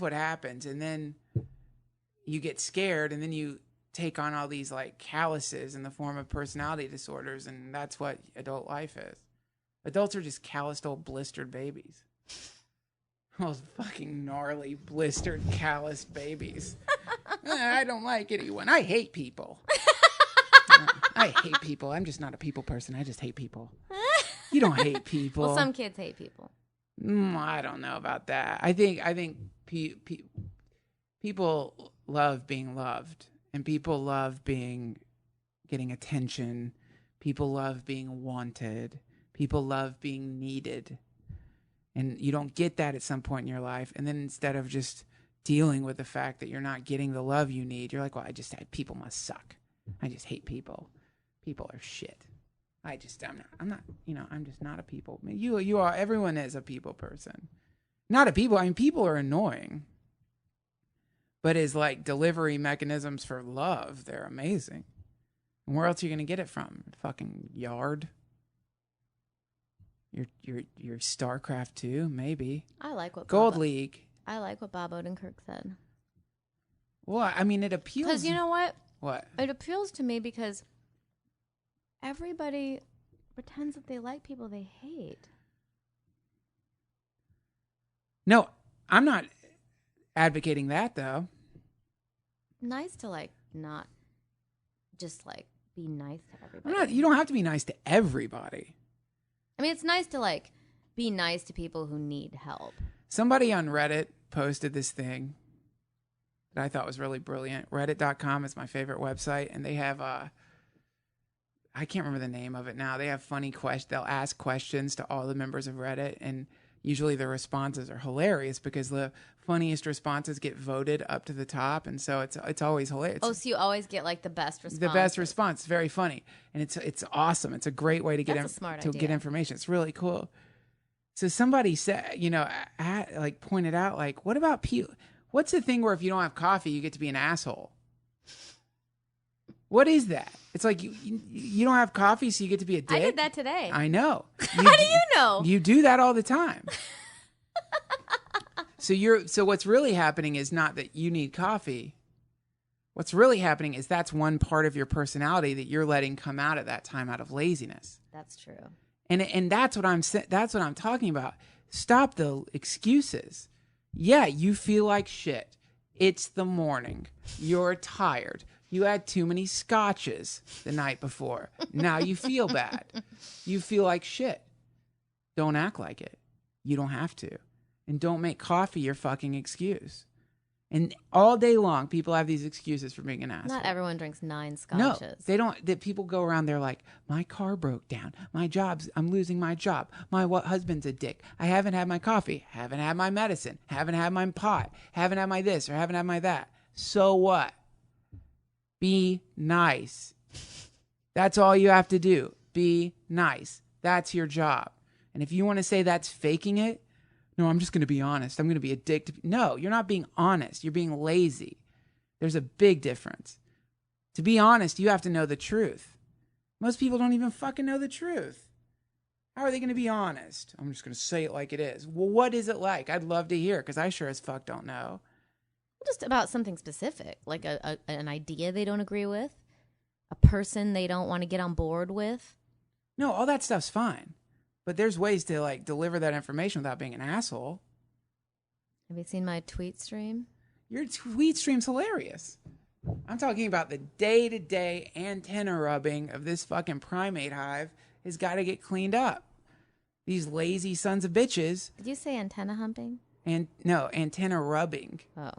what happens. And then you get scared, and then you take on all these like calluses in the form of personality disorders, and that's what adult life is. Adults are just calloused old blistered babies. Those fucking gnarly, blistered, calloused babies. I don't like anyone. I hate people. I hate people. I'm just not a people person. I just hate people. You don't hate people. Well, some kids hate people. I don't know about that. I think people love being loved, and people love getting attention. People love being wanted. People love being needed. And you don't get that at some point in your life. And then instead of just dealing with the fact that you're not getting the love you need, you're like, well, people must suck. I just hate people. People are shit. I'm just not a people. I mean, you are, everyone is a people person. Not a people, people are annoying. But as like delivery mechanisms for love, they're amazing. And where else are you going to get it from? Fucking yard? Your StarCraft 2, maybe. I like what Gold League. I like what Bob Odenkirk said. Well, I mean, it appeals. Because you know what? What? It appeals to me because everybody pretends that they like people they hate. No, I'm not advocating that, though. Nice to like not just like be nice to everybody. You don't have to be nice to everybody. I mean, it's nice to like be nice to people who need help. Somebody on Reddit posted this thing that I thought was really brilliant. Reddit.com is my favorite website, and they have I can't remember the name of it now. They have funny questions. They'll ask questions to all the members of Reddit, and usually the responses are hilarious because the funniest responses get voted up to the top, and so it's always hilarious. Oh, so you always get like the best response. The best response. It's very funny, and it's awesome. It's a great way to get get information. It's really cool. So somebody said, pointed out, like, what about what's the thing where if you don't have coffee, you get to be an asshole? What is that? It's like you don't have coffee, so you get to be a dick. I did that today. I know. How do you know? You do that all the time. So what's really happening is not that you need coffee. What's really happening is that's one part of your personality that you're letting come out at that time out of laziness. That's true. And that's what I'm talking about. Stop the excuses. Yeah, you feel like shit. It's the morning. You're tired. You had too many scotches the night before. Now you feel bad. You feel like shit. Don't act like it. You don't have to. And don't make coffee your fucking excuse. And all day long, people have these excuses for being an asshole. Not everyone drinks 9 No, scotches. they don't. That people go around, they're like, my car broke down. I'm losing my job. My husband's a dick. I haven't had my coffee. Haven't had my medicine. Haven't had my pot. Haven't had my this or haven't had my that. So what? Be nice. That's all you have to do. Be nice. That's your job. And if you want to say that's faking it, no, I'm just going to be honest. I'm going to be a dick. No, you're not being honest. You're being lazy. There's a big difference. To be honest, you have to know the truth. Most people don't even fucking know the truth. How are they going to be honest? I'm just going to say it like it is. Well, what is it like? I'd love to hear because I sure as fuck don't know. Just about something specific, like an idea they don't agree with, a person they don't want to get on board with. No, all that stuff's fine. But there's ways to like deliver that information without being an asshole. Have you seen my tweet stream? Your tweet stream's hilarious. I'm talking about the day-to-day antenna rubbing of this fucking primate hive has got to get cleaned up. These lazy sons of bitches. Did you say antenna humping? And no, antenna rubbing. Oh.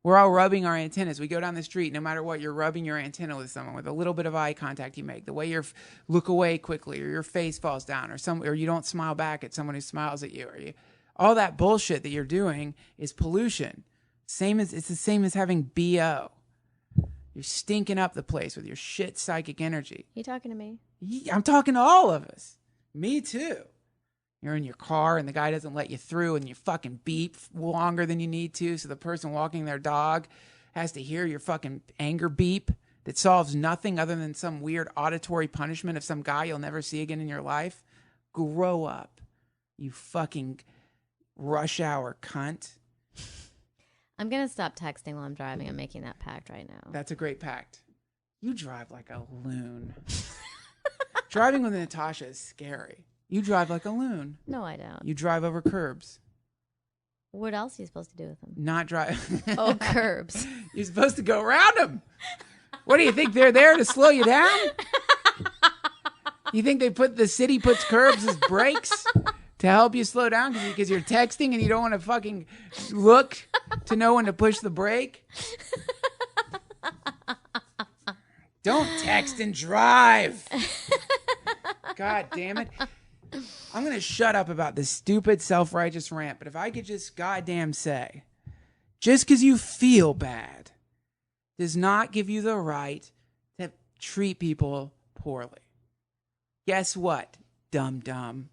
We're all rubbing our antennas. We go down the street, no matter what, you're rubbing your antenna with someone with a little bit of eye contact you make. The way you look away quickly, or your face falls down, or you don't smile back at someone who smiles at you, all that bullshit that you're doing is pollution. It's the same as having BO. You're stinking up the place with your shit psychic energy. You talking to me? I'm talking to all of us. Me too. You're in your car and the guy doesn't let you through and you fucking beep longer than you need to, so the person walking their dog has to hear your fucking anger beep that solves nothing other than some weird auditory punishment of some guy you'll never see again in your life. Grow up, you fucking rush hour cunt. I'm going to stop texting while I'm driving. I'm making that pact right now. That's a great pact. You drive like a loon. Driving with Natasha is scary. You drive like a loon. No, I don't. You drive over curbs. What else are you supposed to do with them? Not drive. Oh, curbs. You're supposed to go around them. What do you think? They're there to slow you down? You think the city puts curbs as brakes to help you slow down because you're texting and you don't want to fucking look to know when to push the brake? Don't text and drive. God damn it. I'm going to shut up about this stupid self-righteous rant, but if I could just goddamn say, just because you feel bad does not give you the right to treat people poorly. Guess what, dum-dum?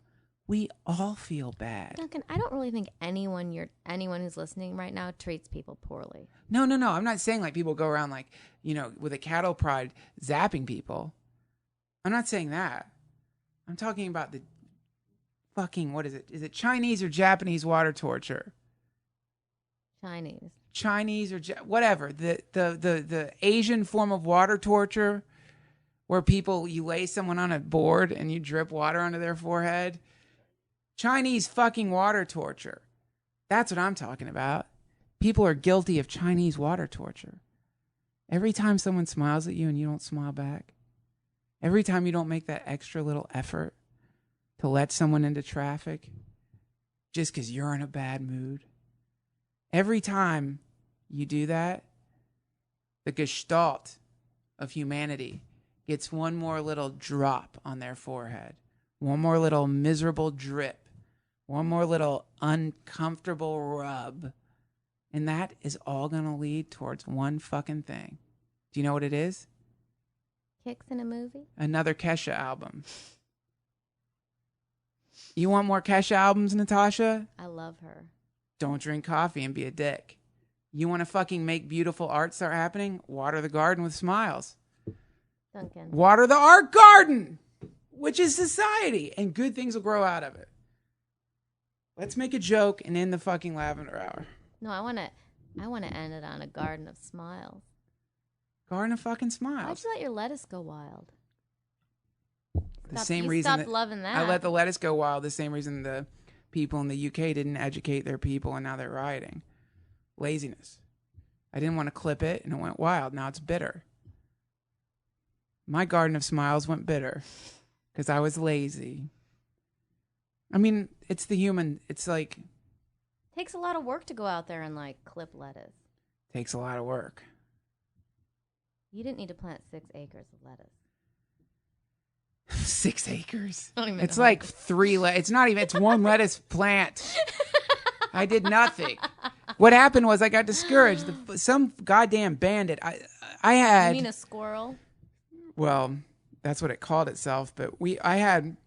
We all feel bad. Duncan, I don't really think anyone who's listening right now treats people poorly. No. I'm not saying like people go around like, with a cattle prod zapping people. I'm not saying that. I'm talking about the fucking, what is it? Is it Chinese or Japanese water torture? Chinese or whatever. The Asian form of water torture where you lay someone on a board and you drip water onto their forehead. Chinese fucking water torture. That's what I'm talking about. People are guilty of Chinese water torture. Every time someone smiles at you and you don't smile back, every time you don't make that extra little effort to let someone into traffic just because you're in a bad mood, every time you do that, the gestalt of humanity gets one more little drop on their forehead, one more little miserable drip, one more little uncomfortable rub. And that is all going to lead towards one fucking thing. Do you know what it is? Kicks in a movie? Another Kesha album. You want more Kesha albums, Natasha? I love her. Don't drink coffee and be a dick. You want to fucking make beautiful art start happening? Water the garden with smiles. Duncan. Water the art garden, which is society, and good things will grow out of it. Let's make a joke and end the fucking lavender hour. No, I want to end it on a garden of smiles. Garden of fucking Why'd smiles. you let your lettuce go wild? The same reason stopped loving that. I let the lettuce go wild. The same reason the people in the UK didn't educate their people, and now they're rioting. Laziness. I didn't want to clip it, and it went wild. Now it's bitter. My garden of smiles went bitter because I was lazy. I mean, it's the human. It's like Takes a lot of work to go out there and like clip lettuce. takes a lot of work. You didn't need to plant 6 acres of lettuce. 6 acres. I don't even It's know. like 3. It's not even. It's one lettuce plant. I did nothing. What happened was I got discouraged. Some goddamn bandit. I You had. mean a squirrel? Well, that's what it called itself. But I had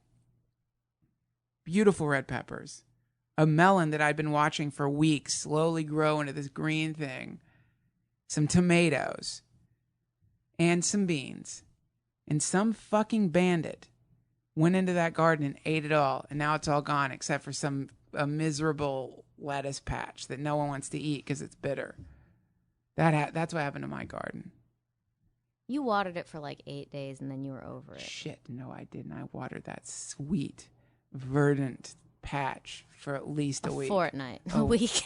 beautiful red peppers, a melon that I'd been watching for weeks slowly grow into this green thing, some tomatoes, and some beans. And some fucking bandit went into that garden and ate it all. And now it's all gone except for a miserable lettuce patch that no one wants to eat because it's bitter. That's what happened to my garden. You watered it for like 8 days and then you were over it. Shit, no, I didn't. I watered that sweet, verdant patch for at least a week. Fortnight. Oh. A week.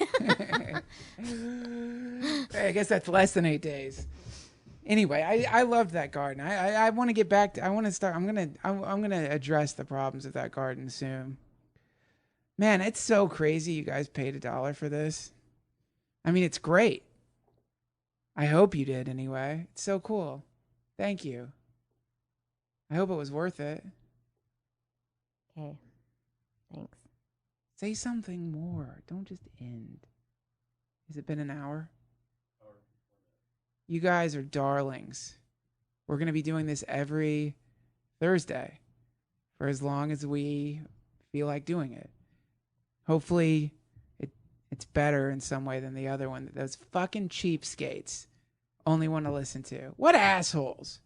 I guess that's less than 8 days. Anyway, I loved that garden. I want to get back to. I want to start. I'm gonna address the problems of that garden soon. Man, it's so crazy. You guys paid $1 for this. I mean, it's great. I hope you did anyway. It's so cool. Thank you. I hope it was worth it. Okay. Thanks. Say something more. Don't just end. Has it been an hour? You guys are darlings. We're going to be doing this every Thursday for as long as we feel like doing it. Hopefully, it's better in some way than the other one that those fucking cheapskates only want to listen to. What assholes?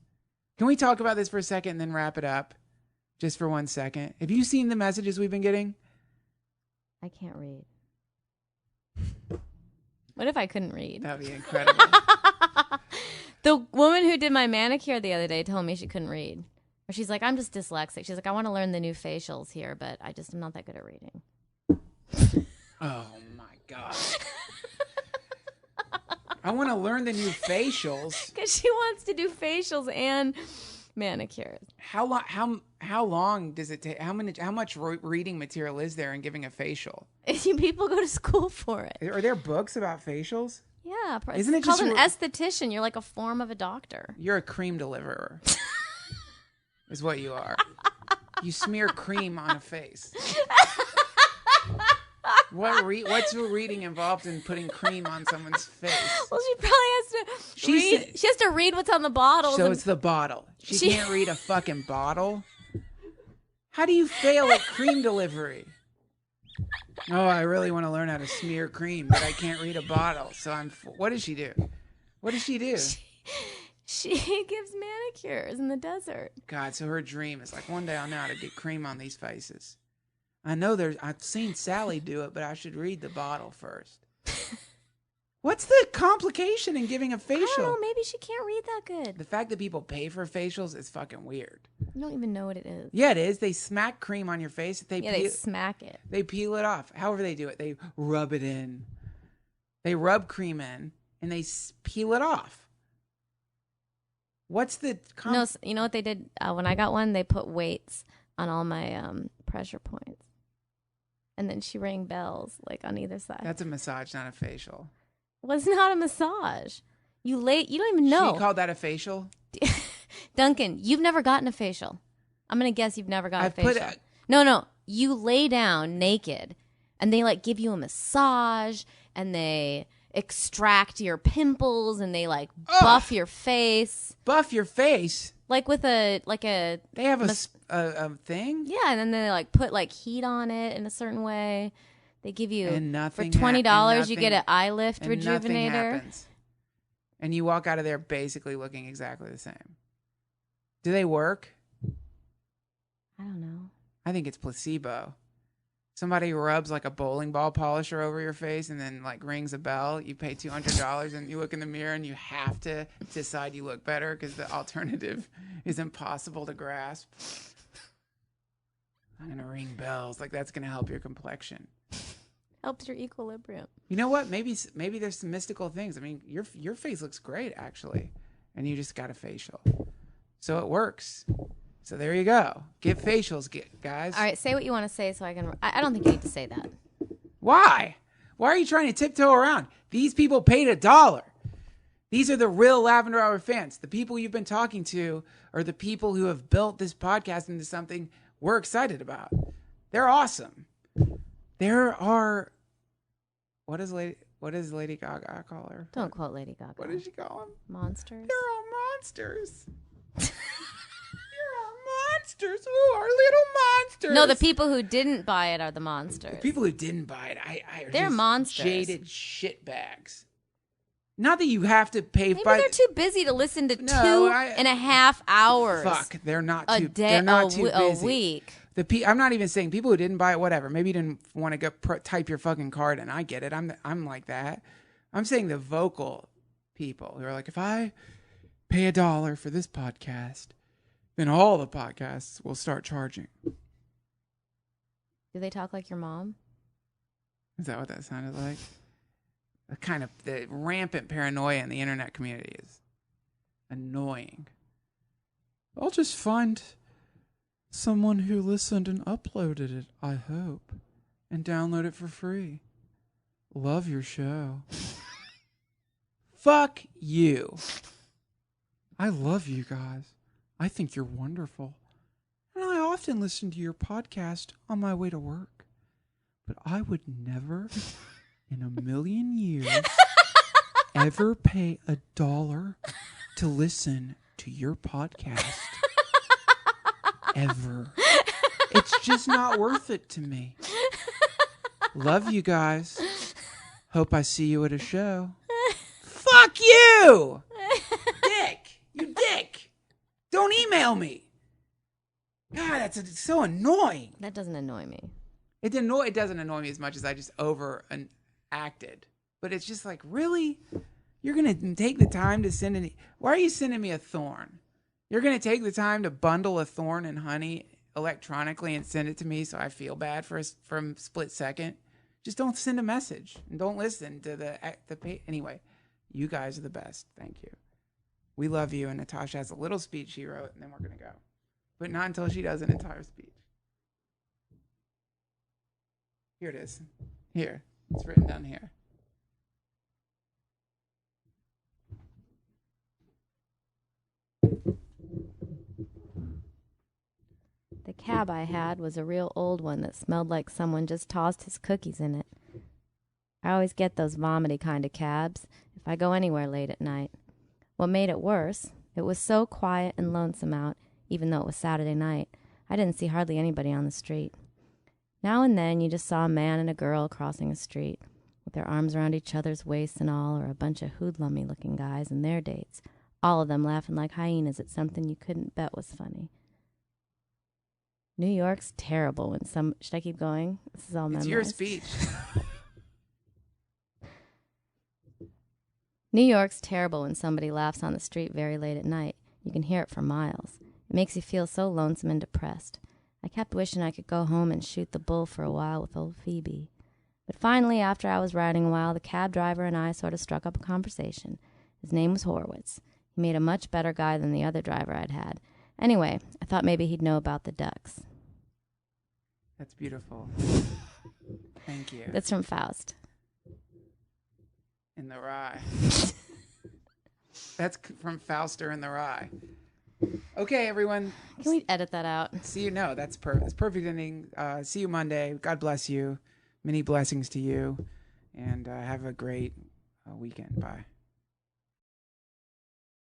Can we talk about this for a second and then wrap it up? Just for 1 second. Have you seen the messages we've been getting? I can't read. What if I couldn't read? That'd be incredible. The woman who did my manicure the other day told me she couldn't read. Or she's like, I'm just dyslexic. She's like, I want to learn the new facials here, but I just am not that good at reading. Oh my God. I want to learn the new facials. Because she wants to do facials and manicures. How long does it take? How much reading material is there in giving a facial? People go to school for it. Are there books about facials? Yeah. Isn't it it's called just an esthetician. You're like a form of a doctor. You're a cream deliverer. Is what you are. You smear cream on a face. What's the reading involved in putting cream on someone's face? Well, she probably has to read. She has to read what's on the bottle. So it's the bottle. She can't read a fucking bottle? How do you fail at cream delivery? Oh, I really want to learn how to smear cream, but I can't read a bottle. So what does she do? What does she do? She gives manicures in the desert. God, so her dream is like, one day I'll know how to get cream on these faces. I know I've seen Sally do it, but I should read the bottle first. What's the complication in giving a facial? I don't know. Maybe she can't read that good. The fact that people pay for facials is fucking weird. You don't even know what it is. Yeah, it is. They smack cream on your face. They smack it. They peel it off. However they do it. They rub it in. They rub cream in, and they peel it off. What's the... No, you know what they did? When I got one, they put weights on all my pressure points. And then she rang bells, like, on either side. That's a massage, not a facial. Well, it's not a massage. You don't even know. She called that a facial? Duncan, you've never gotten a facial. I'm going to guess you've never gotten a facial. Put No. You lay down naked, and they, like, give you a massage, and they extract your pimples, and they, like, buff your face. Buff your face? Like with They have a thing? Yeah, and then they, like, put, like, heat on it in a certain way. They give you, and nothing for $20, you get an eye lift and rejuvenator. Nothing happens. And you walk out of there basically looking exactly the same. Do they work? I don't know. I think it's placebo. Somebody rubs like a bowling ball polisher over your face and then like rings a bell. You pay $200 and you look in the mirror and you have to decide you look better because the alternative is impossible to grasp. I'm going to ring bells. Like that's going to help your complexion. Helps your equilibrium. You know what? Maybe there's some mystical things. I mean, your face looks great actually, and you just got a facial. So it works. So there you go. Get facials, guys. All right, say what you want to say so I can. I don't think you need to say that. Why? Why are you trying to tiptoe around? These people paid $1. These are the real Lavender Hour fans. The people you've been talking to are the people who have built this podcast into something we're excited about. They're awesome. There are... What does Lady Gaga call her? Don't quote Lady Gaga. What does she call them? Monsters. They're all monsters. You're all monsters. Ooh, our little monsters. No, the people who didn't buy it are the monsters. The people who didn't buy it, They're just monsters. jaded shitbags. Not that you have to pay. Maybe they're too busy to listen to No, 2.5 hours. Fuck, they're not a too. day, They're not too a busy. week. I'm not even saying people who didn't buy it. Whatever. Maybe you didn't want to go type your fucking card, and I get it. I'm like that. I'm saying the vocal people who are like, if I pay $1 for this podcast, then all the podcasts will start charging. Do they talk like your mom? Is that what that sounded like? The kind of the rampant paranoia in the internet community is annoying. I'll just find someone who listened and uploaded it, I hope, and download it for free. Love your show. Fuck you. I love you guys. I think you're wonderful. And I often listen to your podcast on my way to work. But I would never in a million years ever pay $1 to listen to your podcast. Ever. It's just not worth it to me. Love you guys. Hope I see you at a show. Fuck you! Dick! You dick! Don't email me! God, that's so annoying. That doesn't annoy me. It doesn't annoy me as much as I just acted. But it's just like, really? You're going to take the time to send an... Why are you sending me a thorn? You're going to take the time to bundle a thorn and honey electronically and send it to me so I feel bad for a split second? Just don't send a message and don't listen to the anyway, you guys are the best. Thank you. We love you. And Natasha has a little speech she wrote, and then we're going to go. But not until she does an entire speech. Here it is. Here. It's written down here. The cab I had was a real old one that smelled like someone just tossed his cookies in it. I always get those vomity kind of cabs if I go anywhere late at night. What made it worse, it was so quiet and lonesome out, even though it was Saturday night. I didn't see hardly anybody on the street. Now and then you just saw a man and a girl crossing a street, with their arms around each other's waists and all, or a bunch of hoodlummy-looking guys and their dates, all of them laughing like hyenas at something you couldn't bet was funny. New York's terrible when some... Should I keep going? This is all memorized. It's your speech. New York's terrible when somebody laughs on the street very late at night. You can hear it for miles. It makes you feel so lonesome and depressed. I kept wishing I could go home and shoot the bull for a while with old Phoebe. But finally, after I was riding a while, the cab driver and I sort of struck up a conversation. His name was Horowitz. He made a much better guy than the other driver I'd had. Anyway, I thought maybe he'd know about the ducks. That's beautiful. Thank you. That's from Faust. In the Rye. That's from Fauster in the Rye. Okay, everyone. Can we edit that out? See you. No, that's perfect. It's perfect ending. See you Monday. God bless you. Many blessings to you. And have a great weekend. Bye.